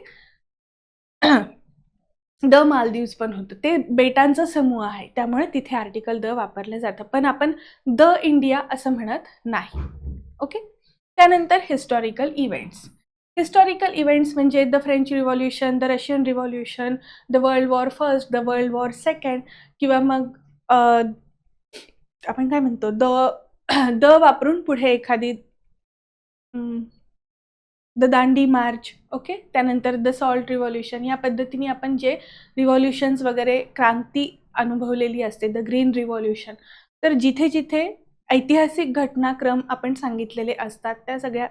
द मालदीव्स पण होतं, ते बेटांचा समूह आहे, त्यामुळे तिथे आर्टिकल द वापरलं जातं, पण आपण द इंडिया असं म्हणत नाही. ओके. त्यानंतर हिस्टॉरिकल इव्हेंट्स. हिस्टॉरिकल इव्हेंट्स म्हणजे the French revolution, the Russian revolution, the world war first, the world war second, किंवा मग आपण काय म्हणतो, द वापरून पुढे एखादी द दांडी मार्च. ओके. त्यानंतर द सॉल्ट रिव्हॉल्युशन, या पद्धतीने आपण जे रिव्हॉल्युशन्स वगैरे क्रांती अनुभवलेली असते, द ग्रीन रिव्हॉल्युशन. तर जिथे जिथे ऐतिहासिक घटनाक्रम आपण सांगितलेले असतात, त्या सगळ्या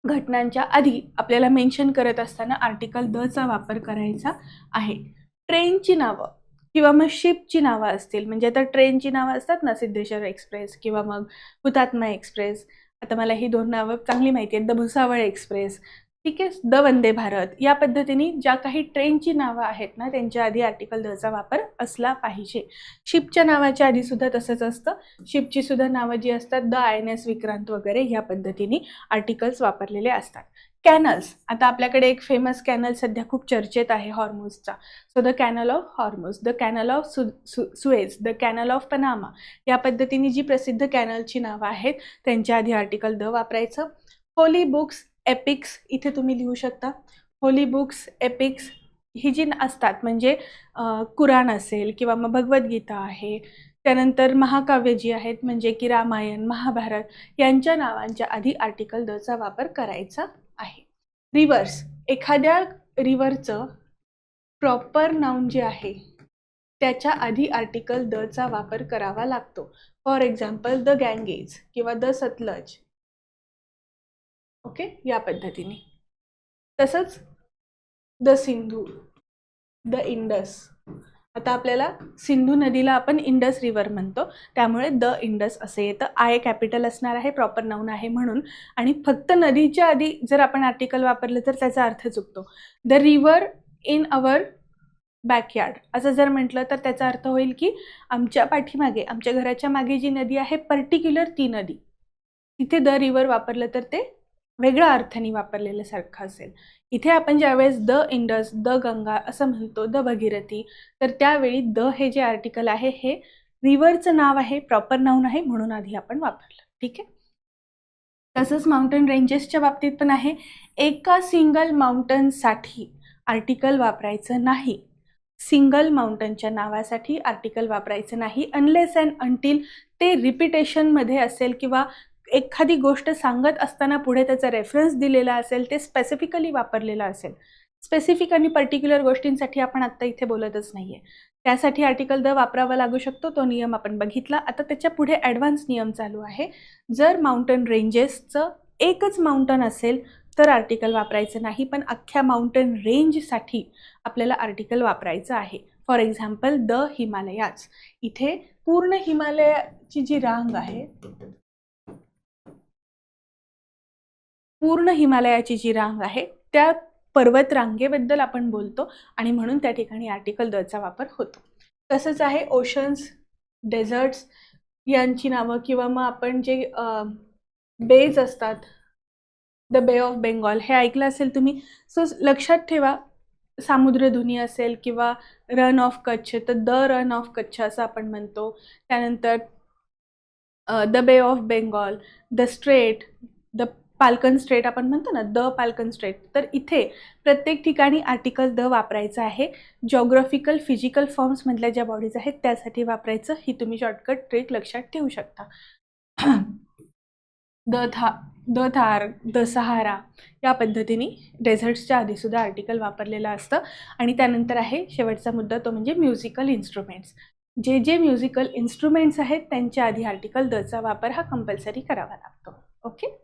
घटनांच्या आधी आपल्याला मेन्शन करत असताना आर्टिकल दचा वापर करायचा आहे. ट्रेनची नावं किंवा मग शिपची नावं असतील, म्हणजे आता ट्रेनची नावं असतात ना, सिद्धेश्वर एक्सप्रेस किंवा मग हुतात्मा एक्सप्रेस. आता मला ही 2 नावं चांगली माहिती आहेत, द भुसावळ एक्सप्रेस, ठीक आहे, द वंदे भारत. या पद्धतीने ज्या काही ट्रेनची नावं आहेत ना, त्यांच्या आधी आर्टिकल दचा वापर असला पाहिजे. शिपच्या नावाच्या आधी सुद्धा तसंच असतं. शिपची सुद्धा नावं जी असतात, द INS विक्रांत वगैरे, ह्या पद्धतीने आर्टिकल्स वापरलेले असतात. कॅनल्स. आता आपल्याकडे एक फेमस कॅनल सध्या खूप चर्चेत आहे, हॉर्मुझचा. So the canal of Hormuz, the canal of Suez, the canal of Panama, या पद्धतीने जी प्रसिद्ध कॅनलची नावं आहेत त्यांच्या आधी आर्टिकल द वापरायचं. होली बुक्स, एपिक्स, इथे तुम्ही लिहू शकता. होली बुक्स, एपिक्स ही जी असतात, म्हणजे कुराण असेल किंवा मग भगवद्गीता आहे, त्यानंतर महाकाव्य जी आहेत, म्हणजे की रामायण, महाभारत, यांच्या नावांच्या आधी आर्टिकल दचा वापर करायचा आहे. रिव्हर्स, एखाद्या रिव्हरचं प्रॉपर नाउन जे आहे त्याच्या आधी आर्टिकल दचा वापर करावा लागतो. फॉर एक्झाम्पल द गँगेज किंवा द सतलज. ओके. या पद्धतीने. तसंच द सिंधू, द इंडस. आता आपल्याला सिंधू नदीला आपण इंडस रिव्हर म्हणतो, त्यामुळे द इंडस असे येतं. आय कॅपिटल असणार आहे, प्रॉपर नाउन आहे म्हणून, आणि फक्त नदीच्या आधी जर आपण आर्टिकल वापरलं तर त्याचा अर्थ चुकतो. The river in our backyard असं जर म्हटलं तर त्याचा अर्थ होईल की आमच्या पाठीमागे, आमच्या घराच्या मागे जी नदी आहे, पर्टिक्युलर ती नदी. तिथे द रिव्हर वापरलं तर ते वेगळ्या अर्थाने वापरलेलं सारखं असेल. इथे आपण ज्यावेळेस द इंडस, द गंगा असं म्हणतो, द भगीरथी, तर त्यावेळी द हे जे आर्टिकल आहे हे रिव्हरचं नाव आहे, प्रॉपर नाउन आहे, म्हणून आधी आपण वापरलं. ठीक आहे. तसंच माउंटेन रेंजेसच्या बाबतीत पण आहे. एका सिंगल माउंटनसाठी आर्टिकल वापरायचं नाही. सिंगल माउंटनच्या नावासाठी आर्टिकल वापरायचं नाही, अनलेस अँड अंटिल ते रिपिटेशनमध्ये असेल किंवा एखादी गोष्ट सांगत असताना पुढे त्याचा रेफरन्स दिलेला असेल, ते स्पेसिफिकली वापरलेलं असेल. स्पेसिफिक आणि पर्टिक्युलर गोष्टींसाठी आपण आत्ता इथे बोलतच नाही आहे, त्यासाठी आर्टिकल द वापरावा लागू शकतो. तो नियम आपण बघितला. आता त्याच्या पुढे ॲडव्हान्स नियम चालू आहे. जर माउंटन रेंजेसचं एकच माउंटन असेल तर आर्टिकल वापरायचं नाही, पण अख्ख्या माउंटन रेंजसाठी आपल्याला आर्टिकल वापरायचं आहे. For example the Himalayas. इथे पूर्ण हिमालयाची जी रांग आहे पूर्ण हिमालयाची जी रांग आहे त्या पर्वत रांगेबद्दल आपण बोलतो आणि म्हणून त्या ठिकाणी आर्टिकल दचा वापर होतो. तसंच आहे ओशन्स, डेझर्ट्स यांची नावं किंवा मग आपण जे बेज असतात, द बे ऑफ बेंगॉल हे ऐकलं असेल तुम्ही. सो लक्षात ठेवा, सामुद्रधुनी असेल किंवा रन ऑफ कच्छ तर द रन ऑफ कच्छ असं आपण म्हणतो. त्यानंतर the Bay of Bengal, the strait, the Palk strait आपण म्हणतो ना, द पाल्कन स्ट्रेट. तर इथे प्रत्येक ठिकाणी आर्टिकल द वापरायचं आहे. जिओग्राफिकल फिजिकल फॉर्म्समधल्या ज्या बॉडीज आहेत त्यासाठी वापरायचं. ही तुम्ही शॉर्टकट ट्रिक लक्षात ठेवू शकता. द थार, द सहारा या पद्धतीने डेझर्ट्सच्या आधीसुद्धा आर्टिकल वापरलेलं असतं. आणि त्यानंतर आहे शेवटचा मुद्दा, तो म्हणजे म्युझिकल इन्स्ट्रुमेंट्स. जे जे म्युझिकल इन्स्ट्रुमेंट्स आहेत त्यांच्या आधी आर्टिकल दचा वापर हा कंपल्सरी करावा लागतो. ओके.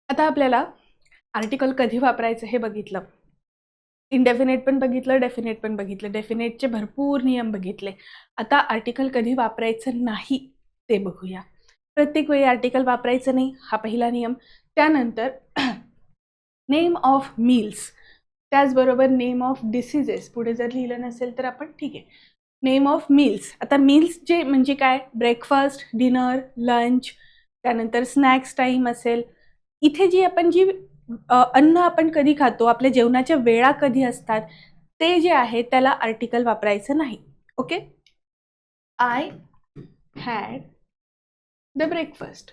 आता आपल्याला आर्टिकल कधी वापरायचं हे बघितलं. इनडेफिनेट पण बघितलं, डेफिनेट पण बघितलं. डेफिनेटचे भरपूर नियम बघितले. आता आर्टिकल कधी वापरायचं नाही ते बघूया. प्रत्येक वेळी आर्टिकल वापरायचं नाही हा पहिला नियम. त्यानंतर नेम ऑफ मील्स, त्याचबरोबर नेम ऑफ डिसीजेस. पुढे जर लिहिलं नसेल तर आपण ठीक आहे. Name of meals. आता मील्स जे म्हणजे काय, ब्रेकफास्ट, डिनर, लंच, त्यानंतर स्नॅक्स टाईम असेल. इथे जी आपण अन्न आपण कधी खातो, आपल्या जेवणाच्या वेळा कधी असतात ते जे आहे त्याला आर्टिकल वापरायचं नाही. Okay. I had the breakfast.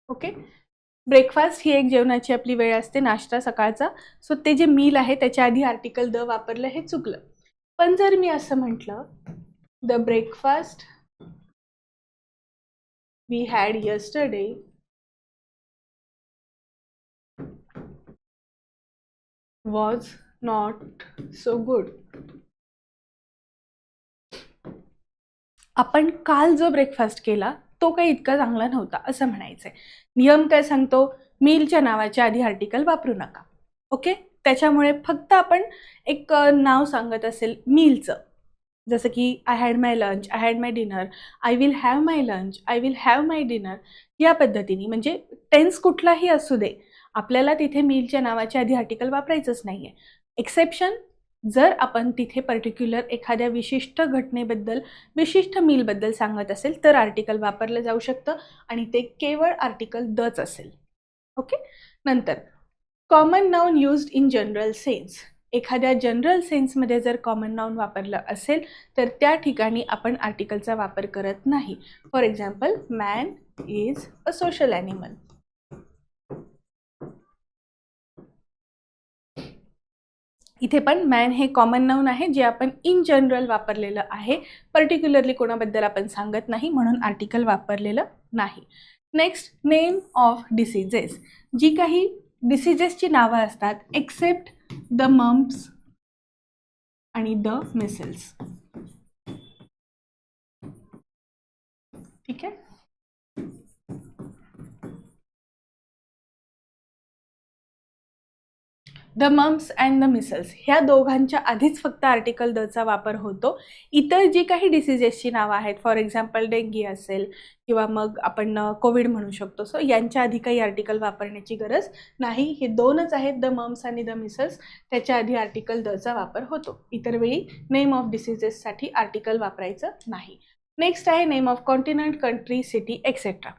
Okay. Breakfast ही एक जेवणाची आपली वेळ असते, नाश्ता सकाळचा. सो ते जे मील आहे त्याच्या आधी आर्टिकल द वापरलं हे चुकलं. पण जर मी असं म्हटलं, the breakfast we had yesterday was not so good. आपण काल जो ब्रेकफास्ट केला तो काही इतका चांगला नव्हता असं म्हणायचंय. नियम काय सांगतो, मीलच्या नावाच्या आधी आर्टिकल वापरू नका. ओके. त्याच्यामुळे फक्त आपण एक नाव सांगत असेल मीलचं, जसं की I had my lunch, I had my dinner, I will have my lunch, I will have my dinner, या पद्धतीने. म्हणजे टेन्स कुठलाही असू दे, आपल्याला तिथे मीलच्या नावाच्या आधी आर्टिकल वापरायचंच नाहीये. एक्सेप्शन, जर आपण तिथे पर्टिक्युलर एखाद्या विशिष्ट घटनेबद्दल, विशिष्ट मीलबद्दल सांगत असेल तर आर्टिकल वापरलं जाऊ शकतं आणि ते केवळ आर्टिकल दच असेल. ओके. नंतर common noun used in general sense. एखाद्या जनरल सेन्समध्ये जर कॉमन नाउन वापरलं असेल तर त्या ठिकाणी आपण आर्टिकलचा वापर करत नाही. For example, man is a social animal. इथे पण मॅन हे कॉमन नाउन आहे जे आपण इन जनरल वापरलेलं आहे. पर्टिक्युलरली कोणाबद्दल आपण सांगत नाही म्हणून आर्टिकल वापरलेलं नाही. Next, name of diseases. जी काही डिसीजेसची नावं असतात एक्सेप्ट द मम्प्स आणि द मिसल्स. ठीक आहे. The mumps and the measles ह्या दोघांच्या आधीच फक्त आर्टिकल दचा वापर होतो. इतर जी काही डिसीजेसची नावं आहेत, फॉर एक्झाम्पल डेंगी असेल किंवा मग आपण कोविड म्हणू शकतो, सो यांच्या आधी काही आर्टिकल वापरण्याची गरज नाही. हे दोनच आहेत, द मम्प्स आणि द मिसल्स, त्याच्या आधी आर्टिकल दचा वापर होतो. इतर वेळी नेम ऑफ डिसीजेससाठी आर्टिकल वापरायचं नाही. नेक्स्ट आहे name of continent, country, city etcetera.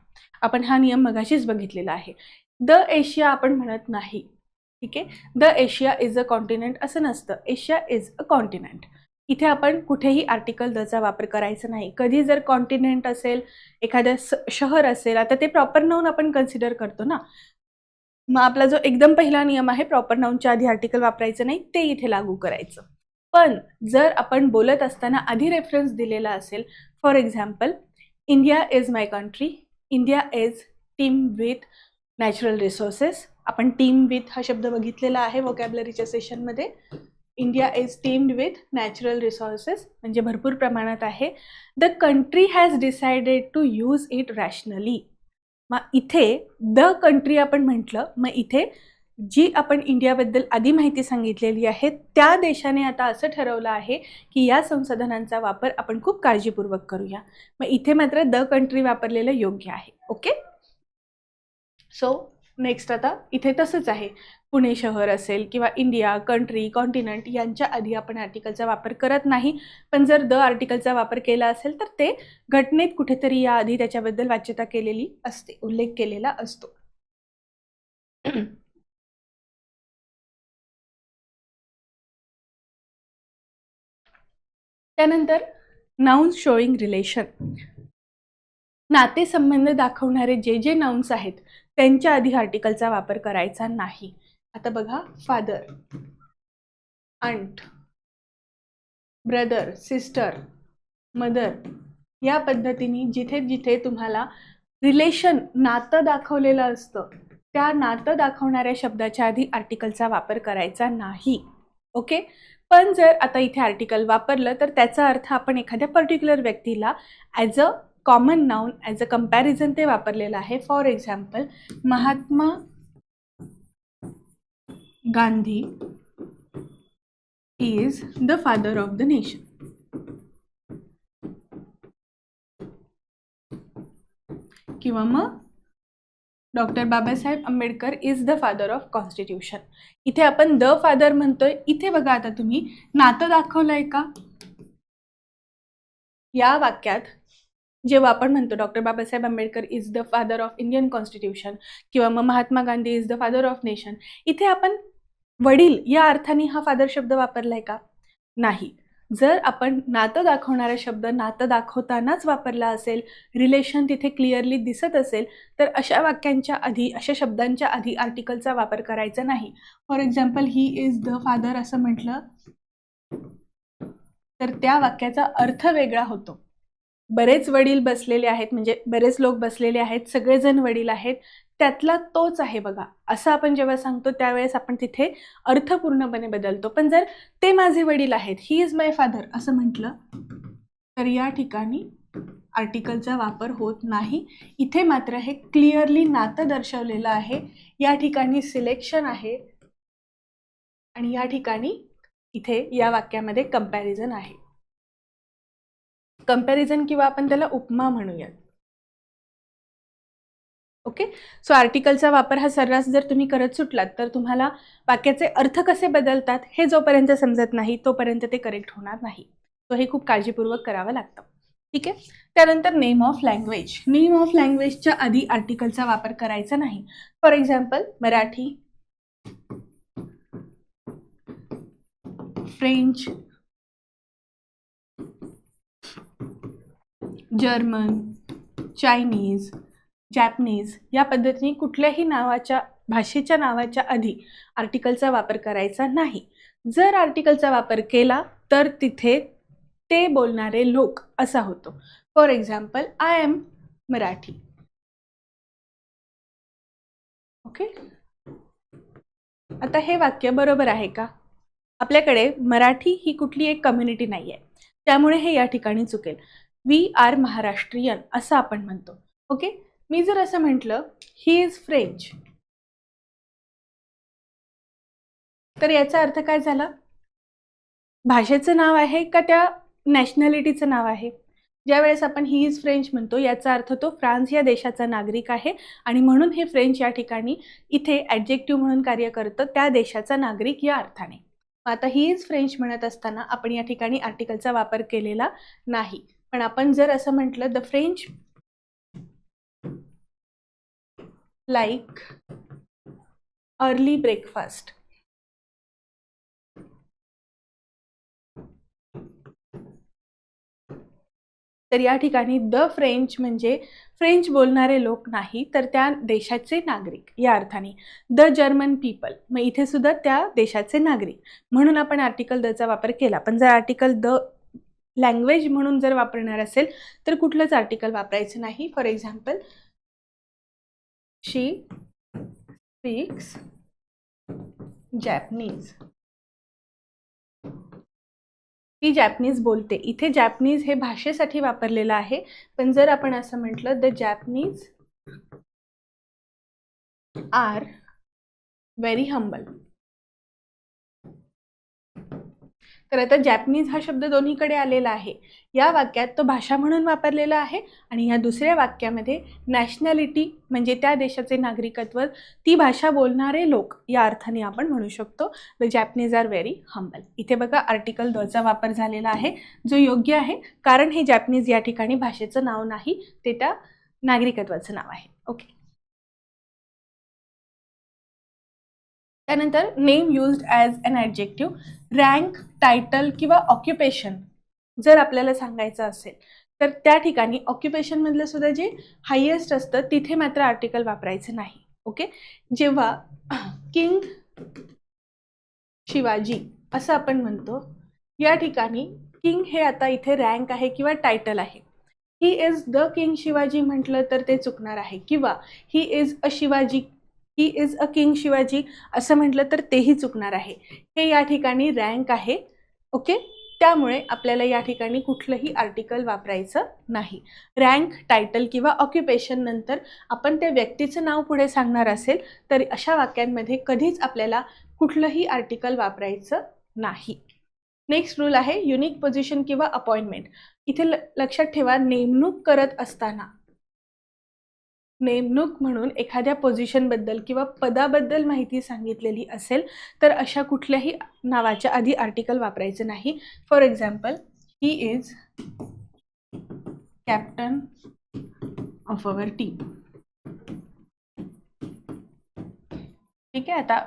आपण हा नियम मगाशीच बघितलेला आहे. द एशिया आपण म्हणत नाही. ठीक आहे. The Asia is a continent असं नसतं, एशिया इज अ कॉन्टिनेंट. इथे आपण कुठेही आर्टिकल दचा वापर करायचा नाही. कधी जर कॉन्टिनेंट असेल, एखाद्या शहर असेल, आता ते प्रॉपर नाउन आपण कन्सिडर करतो ना, मग आपला जो एकदम पहिला नियम आहे प्रॉपर नाउनच्या आधी आर्टिकल वापरायचं नाही ते इथे लागू करायचं. पण जर आपण बोलत असताना आधी रेफरन्स दिलेला असेल, for example, India is my country, India is teem with natural resources. आपण टीम विथ हा शब्द बघितलेला आहे वोकॅबलरीच्या सेशनमध्ये. India is teemed with natural resources म्हणजे भरपूर प्रमाणात आहे. The country has decided to use it rationally. मग इथे द कंट्री आपण म्हटलं, मग इथे जी आपण इंडियाबद्दल आधी माहिती सांगितलेली आहे त्या देशाने आता असं ठरवलं आहे की या संसाधनांचा वापर आपण खूप काळजीपूर्वक करूया. मग इथे मात्र द कंट्री वापरलेलं योग्य आहे. ओके, सो नेक्स्ट आता इथे तसंच आहे. पुणे शहर असेल किंवा इंडिया, कंट्री, कॉन्टिनेंट यांच्या आधी आपण आर्टिकलचा वापर करत नाही. पण जर द आर्टिकलचा वापर केला असेल तर ते घटनेत कुठेतरी याआधी त्याच्याबद्दल वाच्यता केलेली असते, उल्लेख केलेला असतो. त्यानंतर नाउन्स शोईंग रिलेशन, नातेसंबंध दाखवणारे जे जे नाउन्स आहेत त्यांच्या आधी आर्टिकलचा वापर करायचा नाही. आता बघा, फादर, अंट, ब्रदर, सिस्टर, मदर या पद्धतीने जिथे जिथे तुम्हाला रिलेशन, नातं दाखवलेलं असतं त्या नातं दाखवणाऱ्या शब्दाच्या आधी आर्टिकलचा वापर करायचा नाही. ओके, पण जर आता इथे आर्टिकल वापरलं तर त्याचा अर्थ आपण एखाद्या पर्टिक्युलर व्यक्तीला as a common noun, as a comparison ते वापरलेलं आहे. For example, Mahatma Gandhi is the father of the nation. किंवा मग doctor Babasaheb Ambedkar is the father of constitution. इथे आपण द फादर म्हणतोय. इथे बघा, आता तुम्ही नातं दाखवलंय का? या वाक्यात जेव्हा आपण म्हणतो doctor Babasaheb Ambedkar is the father of Indian constitution किंवा मग Mahatma Gandhi is the father of nation, इथे आपण वडील या अर्थाने हा फादर शब्द वापरलाय का? नाही. जर आपण नातं दाखवणारा शब्द नातं दाखवतानाच वापरला असेल, रिलेशन तिथे क्लिअरली दिसत असेल, तर अशा वाक्यांच्या आधी, अशा शब्दांच्या आधी आर्टिकलचा वापर करायचा नाही. For example, he is the father असं म्हटलं तर त्या वाक्याचा अर्थ वेगळा होतो. बरेच वडील बसलेले आहेत, म्हणजे बरेच लोक बसलेले आहेत, सगळेजण वडील आहेत, त्यातला तोच आहे बघा, असं आपण जेव्हा सांगतो त्यावेळेस आपण तिथे अर्थ पूर्णपणे बदलतो. पण जर ते माझे वडील आहेत, ही इज माय फादर असं म्हटलं तर या ठिकाणी आर्टिकलचा वापर होत नाही. इथे मात्र हे क्लिअरली नातं दर्शवलेलं आहे. या ठिकाणी सिलेक्शन आहे आणि या ठिकाणी इथे या वाक्यामध्ये कंपॅरिझन आहे. कंपॅरिझन किंवा आपण त्याला उपमा म्हणूयात. ओके, सो आर्टिकलचा वापर हा सर्रास जर तुम्ही करत सुटलात तर तुम्हाला वाक्याचे अर्थ कसे बदलतात हे जोपर्यंत समजत नाही तोपर्यंत ते करेक्ट होणार नाही. सो हे खूप काळजीपूर्वक करावं लागतं. ठीक आहे. त्यानंतर name of language. Name of लँग्वेजच्या आधी आर्टिकलचा वापर करायचा नाही. For example, Marathi, French, German, Chinese, Japanese या पद्धतीने कुठल्याही नावाच्या, भाषेच्या नावाच्या आधी आर्टिकलचा वापर करायचा नाही. जर आर्टिकलचा वापर केला तर तिथे ते बोलणारे लोक असा होतो. For example, I am Marathi. Okay, आता हे वाक्य बरोबर आहे का? आपल्याकडे मराठी ही कुठली एक कम्युनिटी नाही आहे, त्यामुळे हे या ठिकाणी चुकेल. वी आर महाराष्ट्रीयन असं आपण म्हणतो. ओके, मी जर असं म्हटलं ही इज फ्रेंच तर याचा अर्थ काय झाला? भाषेचं नाव आहे का त्या नॅशनॅलिटीचं नाव आहे? ज्यावेळेस आपण ही इज फ्रेंच म्हणतो याचा अर्थ तो फ्रान्स या देशाचा नागरिक आहे आणि म्हणून हे फ्रेंच या ठिकाणी इथे ॲडजेक्टिव्ह म्हणून कार्य करतं, त्या देशाचा नागरिक या अर्थाने. आता ही इज फ्रेंच म्हणत असताना आपण या ठिकाणी आर्टिकलचा वापर केलेला नाही. पण आपण जर असं म्हटलं the French like early breakfast, तर या ठिकाणी द फ्रेंच म्हणजे फ्रेंच बोलणारे लोक नाही तर त्या देशाचे नागरिक या अर्थाने. द जर्मन पीपल, मग इथे सुद्धा त्या देशाचे नागरिक, म्हणून आपण आर्टिकल दचा वापर केला. पण जर आर्टिकल द लँग्वेज म्हणून जर वापरणार असेल तर कुठलंच आर्टिकल वापरायचं नाही. For example, she speaks Japanese, ती जॅपनीज बोलते. इथे जॅपनीज हे भाषेसाठी वापरलेलं आहे. पण जर आपण असं म्हटलं the Japanese are very humble. तर आता जॅपनीज हा शब्द दोन्हीकडे आलेला आहे. या वाक्यात तो भाषा म्हणून वापरलेला आहे आणि या दुसऱ्या वाक्यामध्ये नॅशनॅलिटी म्हणजे त्या देशाचे नागरिकत्व, ती भाषा बोलणारे लोक या अर्थाने आपण म्हणू शकतो. The Japanese are very humble. इथे बघा आर्टिकल दचा वापर झालेला आहे, जो योग्य आहे, कारण हे जॅपनीज या ठिकाणी भाषेचं नाव नाही, ते त्या नागरिकत्वाचं नाव आहे. ओके. त्यानंतर name used as an adjective. Rank, title किंवा ऑक्युपेशन जर आपल्याला सांगायचं असेल तर त्या ठिकाणी ऑक्युपेशन मधलं सुद्धा जे हायेस्ट असतं तिथे मात्र आर्टिकल वापरायचं नाही. ओके. जेव्हा किंग शिवाजी असं आपण म्हणतो, या ठिकाणी किंग हे आता इथे रँक आहे किंवा टायटल आहे. ही इज द किंग शिवाजी म्हटलं तर ते चुकणार आहे, किंवा ही is a Shivaji, he is a king Shivaji असं म्हटलं तर तेही चुकणार आहे. हे या ठिकाणी रँक आहे. ओके. त्यामुळे आपल्याला या ठिकाणी कुठलंही आर्टिकल वापरायचं नाही. रँक, टायटल किंवा ऑक्युपेशन नंतर आपण त्या व्यक्तीचं नाव पुढे सांगणार असेल तर अशा वाक्यांमध्ये कधीच आपल्याला कुठलंही आर्टिकल वापरायचं नाही. नेक्स्ट रूल आहे युनिक पोझिशन किंवा अपॉइंटमेंट. इथे लक्षात ठेवा, नेमणूक करत असताना नेमणूक म्हणून एखाद्या पोझिशनबद्दल किंवा पदाबद्दल माहिती सांगितलेली असेल तर अशा कुठल्याही नावाच्या आधी आर्टिकल वापरायचं नाही. For example, he is captain of our team. ठीक आहे. आता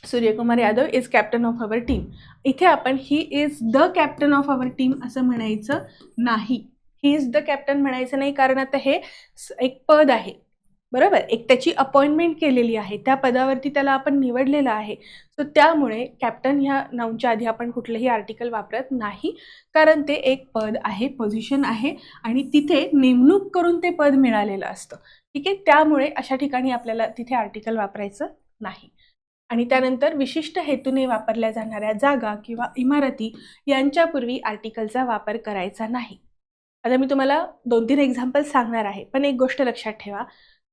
Suryakumar Yadav is captain of our team. इथे आपण ही is the captain of our team असं म्हणायचं नाही. ही इज द कॅप्टन म्हणायचं नाही, कारण आता हे एक पद आहे, बरोबर. एक त्याची अपॉइंटमेंट केलेली आहे, त्या पदावरती त्याला आपण निवडलेलं आहे. सो त्यामुळे कॅप्टन ह्या नाऊनच्या आधी आपण कुठलंही आर्टिकल वापरत नाही, कारण ते एक पद आहे, पोझिशन आहे आणि तिथे नेमणूक करून ते पद मिळालेलं असतं. ठीक आहे. त्यामुळे अशा ठिकाणी आपल्याला तिथे आर्टिकल वापरायचं नाही. आणि त्यानंतर विशिष्ट हेतूने वापरल्या जाणाऱ्या जागा किंवा इमारती यांच्यापूर्वी आर्टिकलचा वापर करायचा नाही. आता मी तुम्हाला 2-3 एक्झाम्पल सांगणार आहे, पण एक गोष्ट लक्षात ठेवा,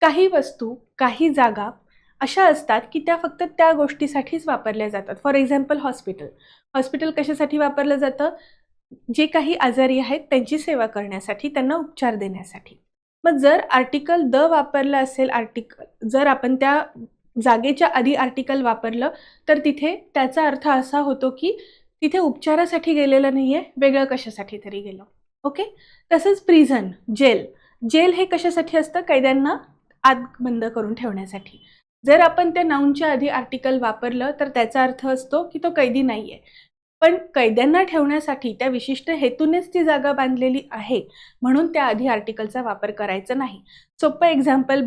काही वस्तू, काही जागा अशा असतात की त्या फक्त त्या गोष्टीसाठीच वापरल्या जातात. For example hospital. हॉस्पिटल कशासाठी वापरलं जातं? जे काही आजारी आहेत त्यांची सेवा करण्यासाठी, त्यांना उपचार देण्यासाठी. मग जर आर्टिकल द वापरलं असेल, जर आपण त्या जागेच्या आधी आर्टिकल वापरलं तर तिथे त्याचा अर्थ असा होतो की तिथे उपचारासाठी गेलेलं नाहीये, वेगळं कशासाठी तरी गेलं. ओके. तसंच प्रिझन, जेल हे कशासाठी असतं? कैद्यांना आत बंद करून ठेवण्यासाठी. जर आपण त्या नाऊनच्या आधी आर्टिकल वापरलं तर त्याचा अर्थ असतो की तो कैदी नाहीये, पण कैद्यांना ठेवण्यासाठी त्या विशिष्ट हेतूनेच ती जागा बांधलेली आहे, म्हणून त्या आधी आर्टिकलचा वापर करायचा नाही. सोपं एक्झाम्पल,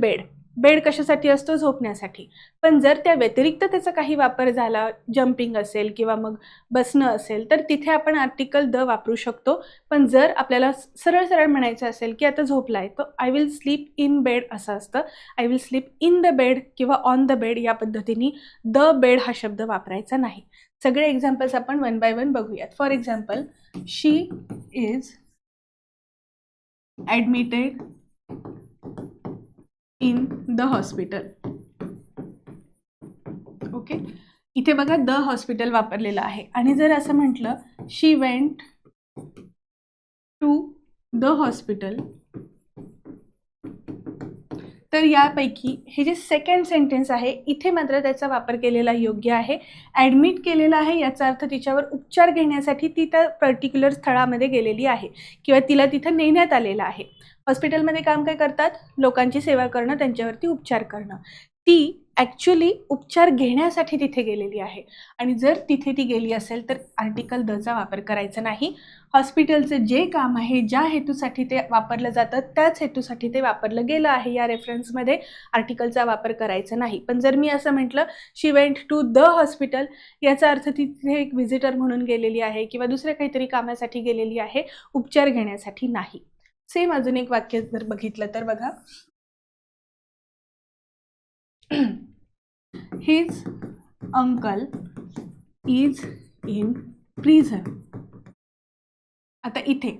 बेड कशासाठी असतो? झोपण्यासाठी. पण जर त्या व्यतिरिक्त त्याचा काही वापर झाला, जम्पिंग असेल किंवा मग बसणं असेल, तर तिथे आपण आर्टिकल द वापरू शकतो. पण जर आपल्याला सरळ सरळ म्हणायचं असेल की आता झोपलाय, तर I will sleep in bed असं असतं. I will sleep in the bed किंवा ऑन द बेड या पद्धतीने द बेड हा शब्द वापरायचा नाही. सगळे एक्झाम्पल्स आपण 1 by 1 बघूयात. For example, she is admitted in the hospital. Okay. इथे बघा द हॉस्पिटल वापरलेलं आहे. आणि जर असं म्हटलं, शी वेंट टू द हॉस्पिटल, तर यापैकी हे जे सेकंड सेंटेन्स आहे इथे मात्र त्याचा वापर केलेला योग्य आहे. ॲडमिट केलेला आहे याचा अर्थ तिच्यावर उपचार घेण्यासाठी ती त्या पर्टिक्युलर स्थळामध्ये गेलेली आहे किंवा तिला तिथं नेण्यात आलेलं आहे. हॉस्पिटलमध्ये काम काय करतात? लोकांची सेवा करणं, त्यांच्यावरती उपचार करणं. ती ॲक्च्युली उपचार घेण्यासाठी तिथे गेलेली आहे आणि जर तिथे ती गेली असेल तर आर्टिकल दचा वापर करायचा नाही. हॉस्पिटलचं जे काम आहे, ज्या हेतूसाठी ते वापरलं जातं त्याच हेतूसाठी ते वापरलं गेलं आहे, या रेफरन्समध्ये आर्टिकलचा वापर करायचा नाही. पण जर मी असं म्हटलं, शी वेंट टू द हॉस्पिटल, याचा अर्थ तिथे एक व्हिजिटर म्हणून गेलेली आहे किंवा दुसऱ्या काहीतरी कामासाठी गेलेली आहे, उपचार घेण्यासाठी नाही. सेम अजून एक वाक्य जर बघितलं तर बघा, his uncle is in prison. आता इथे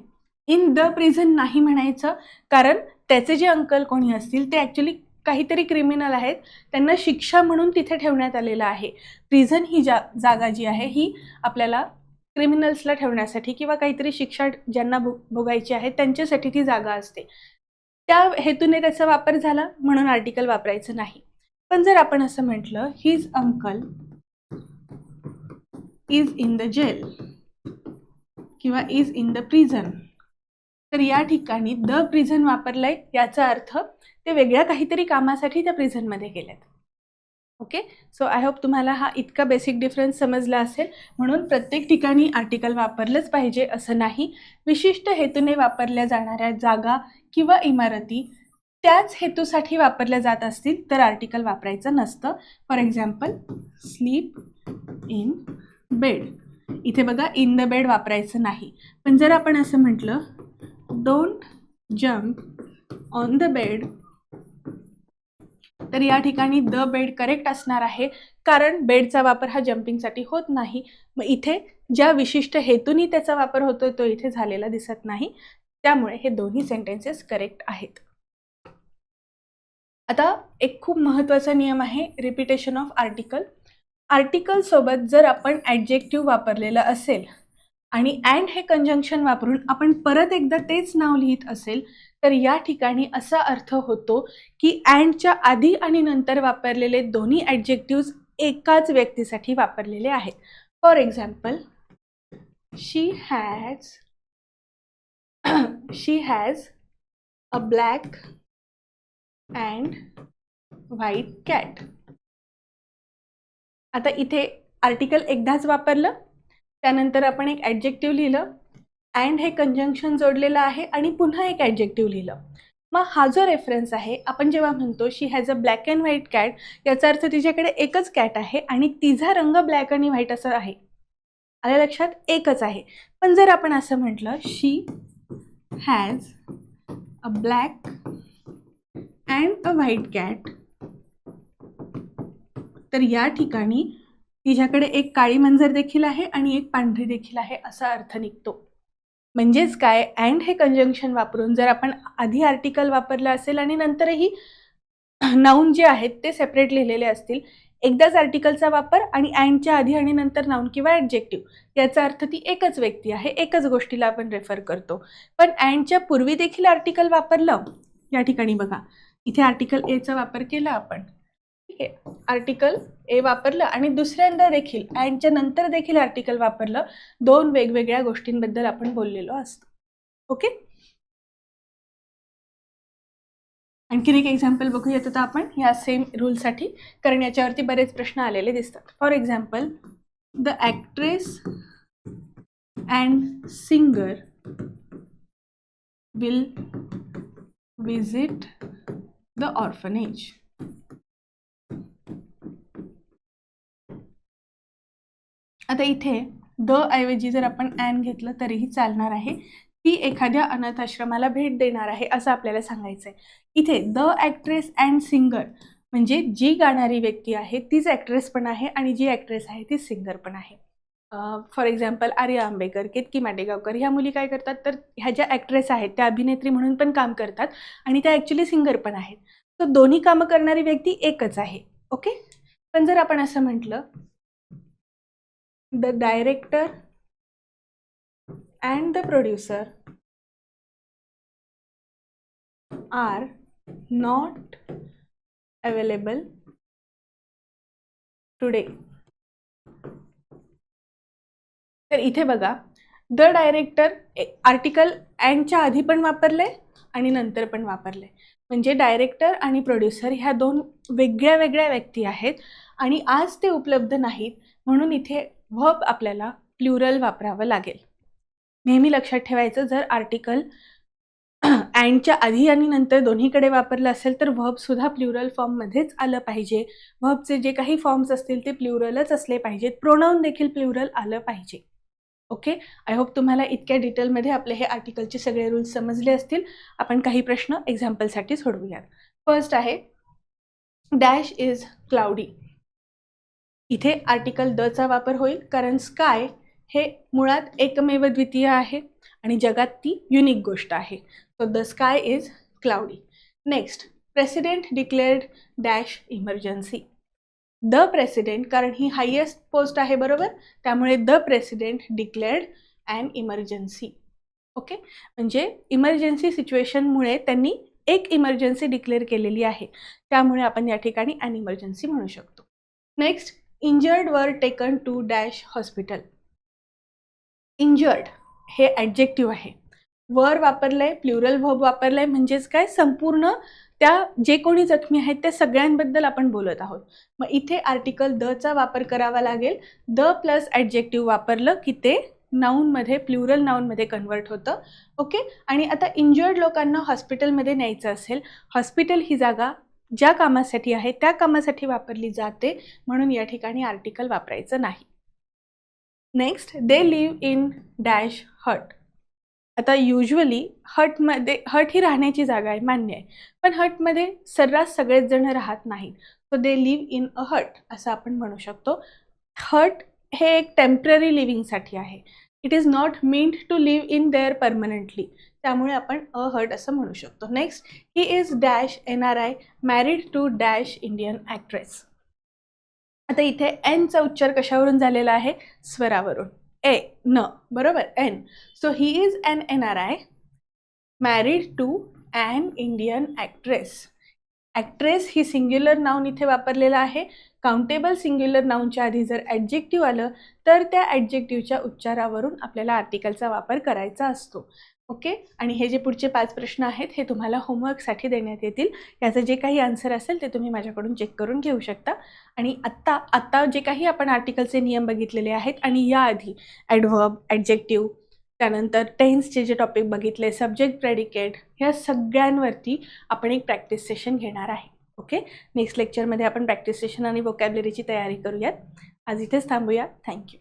इन द प्रिझन नाही म्हणायचं, कारण त्याचे जे अंकल कोणी असतील ते ॲक्च्युली काहीतरी क्रिमिनल आहेत त्यांना शिक्षा म्हणून तिथे ठेवण्यात आलेलं आहे. प्रिझन ही जागा जी आहे ही आपल्याला क्रिमिनल्सला ठेवण्यासाठी किंवा काहीतरी शिक्षा ज्यांना भोगायची आहे त्यांच्यासाठी ती जागा असते. त्या हेतूने त्याचा वापर झाला म्हणून आर्टिकल वापरायचं नाही. पण जर आपण असं म्हटलं his uncle is in the jail किंवा इज इन द प्रिझन, तर या ठिकाणी द प्रिझन वापरलंय, याचा अर्थ ते वेगळ्या काहीतरी कामासाठी त्या प्रिझनमध्ये गेलेत. ओके, सो आय होप तुम्हाला हा इतका बेसिक डिफरन्स समजला असेल. म्हणून प्रत्येक ठिकाणी आर्टिकल वापरलंच पाहिजे असं नाही. विशिष्ट हेतूने वापरल्या जाणाऱ्या जागा किंवा इमारती त्याच हेतूसाठी वापरल्या जात असतील तर आर्टिकल वापरायचं नसतं. For example sleep in bed, इथे बघा इन द बेड वापरायचं नाही. पण जर आपण असं म्हटलं don't jump on the bed, तर या ठिकाणी द बेड करेक्ट असणार आहे, कारण बेडचा वापर हा जम्पिंगसाठी होत नाही. मग इथे ज्या विशिष्ट हेतूनी त्याचा वापर होतोय तो इथे झालेला दिसत नाही, त्यामुळे हे दोन्ही सेंटेन्सेस करेक्ट आहेत. आता एक खूप महत्त्वाचा नियम आहे रिपिटेशन ऑफ आर्टिकल. आर्टिकल सोबत जर आपण ॲडजेक्टिव्ह वापरलेलं असेल आणि अँड हे कंजंक्शन वापरून आपण परत एकदा तेच नाव लिहित असेल तर या ठिकाणी असा अर्थ होतो की अँडच्या आधी आणि नंतर वापरलेले दोन्ही ॲडजेक्टिव्ज एकाच व्यक्तीसाठी वापरलेले आहेत. For example she has a black and white cat. आता इथे आर्टिकल एकदाच वापरलं, त्यानंतर आपण एक ॲडजेक्टिव्ह लिहिलं, अँड हे कंजंक्शन जोडलेलं आहे आणि पुन्हा एक ॲडजेक्टिव्ह लिहिलं. मग हा जो रेफरन्स आहे, आपण जेव्हा म्हणतो she has a black and white cat, याचा अर्थ तिच्याकडे एकच कॅट आहे आणि तिचा रंग ब्लॅक आणि व्हाईट असं आहे. आल्या लक्षात? एकच आहे. पण जर आपण असं म्हटलं she has a black and a white cat, तर या ठिकाणी तिच्याकडे एक काळी मंजर देखील आहे आणि एक पांढरी देखील आहे असा अर्थ निघतो. म्हणजेच काय, अँड हे कंजंक्शन वापरून जर आपण आधी आर्टिकल वापरलं असेल आणि नंतरही नाऊन जे आहेत ते सेपरेट लिहिलेले असतील, एकदाच आर्टिकलचा वापर आणि अँडच्या आधी आणि नंतर नाऊन किंवा ॲडजेक्टिव्ह, याचा अर्थ ती एकच व्यक्ती आहे, एकच गोष्टीला आपण रेफर करतो. पण अँडच्या पूर्वी देखील आर्टिकल वापरलं, या ठिकाणी बघा इथे आर्टिकल एचा वापर केला आपण, ठीक आहे, आर्टिकल ए वापरलं आणि दुसऱ्यांदा देखील अँडच्या नंतर देखील आर्टिकल वापरलं, दोन वेगवेगळ्या गोष्टींबद्दल आपण बोललेलो असतो. ओके, आणखीन एक एक्झाम्पल बघूयात आता आपण या सेम रूलसाठी, कारण याच्यावरती बरेच प्रश्न आलेले दिसतात. For example the actress and singer will visit the orphanage. आता इथे द ऐवजी जर आपण ॲन घेतलं तरीही चालणार आहे. ती एखाद्या अनाथ आश्रमाला भेट देणार आहे असं आपल्याला सांगायचं आहे. इथे द ॲक्ट्रेस अँड सिंगर म्हणजे जी गाणारी व्यक्ती आहे तीच ॲक्ट्रेस पण आहे आणि जी ॲक्ट्रेस आहे ती सिंगर पण आहे. फॉर एक्झाम्पल आर्या आंबेकर, केतकी माटेगावकर ह्या मुली काय करतात तर ह्या ज्या ॲक्ट्रेस आहेत त्या अभिनेत्री म्हणून पण काम करतात आणि त्या ॲक्च्युली सिंगर पण आहेत. तर दोन्ही कामं करणारी व्यक्ती एकच आहे. ओके, पण जर आपण असं म्हटलं the director and the producer are not available today. तर इथे बघा द डायरेक्टर आर्टिकल अँडच्या आधी पण वापरले आणि नंतर पण वापरले, म्हणजे डायरेक्टर आणि प्रोड्युसर ह्या दोन वेगळ्या वेगळ्या व्यक्ती आहेत आणि आज ते उपलब्ध नाहीत, म्हणून इथे व्हर्ब आपल्याला प्लुरल वापरावं लागेल. नेहमी लक्षात ठेवायचं, जर आर्टिकल अँडच्या आधी आणि नंतर दोन्हीकडे वापरलं असेल तर व्हर्बसुद्धा प्लुरल फॉर्ममध्येच आलं पाहिजे. व्हर्बचे जे काही फॉर्म्स असतील ते प्लुरलच असले पाहिजेत. प्रोनाऊन देखील प्लुरल आलं पाहिजे. ओके, आय होप तुम्हाला इतक्या डिटेलमध्ये आपले हे आर्टिकलचे सगळे रूल्स समजले असतील. आपण काही प्रश्न एक्झाम्पलसाठी सोडवूयात. फर्स्ट आहे डॅश इज क्लाउडी. इथे आर्टिकल दचा वापर होईल कारण स्काय हे मुळात एकमेव द्वितीय आहे आणि जगात ती युनिक गोष्ट आहे. So the sky is cloudy. Next president declared dash emergency. The president, कारण ही हायेस्ट पोस्ट आहे बरोबर, त्यामुळे the president declared an emergency. Okay, म्हणजे इमर्जन्सी सिच्युएशनमुळे त्यांनी एक इमर्जन्सी डिक्लेअर केलेली आहे, त्यामुळे आपण या ठिकाणी ॲन इमर्जन्सी म्हणू शकतो. Next, injured were taken to dash hospital. Injured हे ॲडजेक्टिव्ह आहे, वर वापरलंय, प्लुरल व्हर्ब वापरलंय, म्हणजेच काय, संपूर्ण त्या जे कोणी जखमी आहेत त्या सगळ्यांबद्दल आपण बोलत आहोत. मग इथे आर्टिकल दचा वापर करावा लागेल. द प्लस ॲडजेक्टिव्ह वापरलं की ते नाऊनमध्ये, प्लुरल नाऊनमध्ये कन्वर्ट होतं. ओके, आणि आता इंजर्ड लोकांना हॉस्पिटलमध्ये न्यायचं असेल, हॉस्पिटल ही जागा ज्या कामासाठी आहे त्या कामासाठी वापरली जाते, म्हणून या ठिकाणी आर्टिकल वापरायचं नाही. Next, they live in dash hut. आता युजली हटमध्ये, हट ही राहण्याची जागा आहे, मान्य आहे, पण हटमध्ये सर्रास सगळेच जण राहत नाहीत, so they live in a hut असं आपण म्हणू शकतो. हट हे एक टेम्पररी लिव्हिंगसाठी आहे, it is not meant to live in there permanently, त्यामुळे आपण अ हट असं म्हणू शकतो. Next, he is dash NRI married to dash Indian actress. आता इथे एनचा उच्चार कशावरून झालेला आहे, स्वरावरून, ए न बरोबर, N. So he is an NRI married to an Indian actress. Actress ही सिंग्युलर नाऊन इथे वापरलेला आहे. काउंटेबल सिंग्युलर नाऊनच्या आधी जर ॲडजेक्टिव्ह आलं तर त्या ॲडजेक्टिव्हच्या उच्चारावरून आपल्याला आर्टिकलचा वापर करायचा असतो. ओके, आणि हे जे पुढचे 5 प्रश्न आहेत हे तुम्हाला होमवर्कसाठी देण्यात येतील. याचं जे काही आन्सर असेल ते तुम्ही माझ्याकडून चेक करून घेऊ शकता. आणि आत्ता जे काही आपण आर्टिकलचे नियम बघितलेले आहेत आणि याआधी ॲडव्हर्ब, ॲडजेक्टिव्ह, त्यानंतर टेन्सचे जे टॉपिक बघितले, सब्जेक्ट, प्रेडिकेट, ह्या सगळ्यांवरती आपण एक प्रॅक्टिस सेशन घेणार आहे. ओके, नेक्स्ट लेक्चरमध्ये आपण प्रॅक्टिस सेशन आणि व्होकॅब्युलरीची तयारी करूयात. आज इथेच थांबूया. थँक्यू.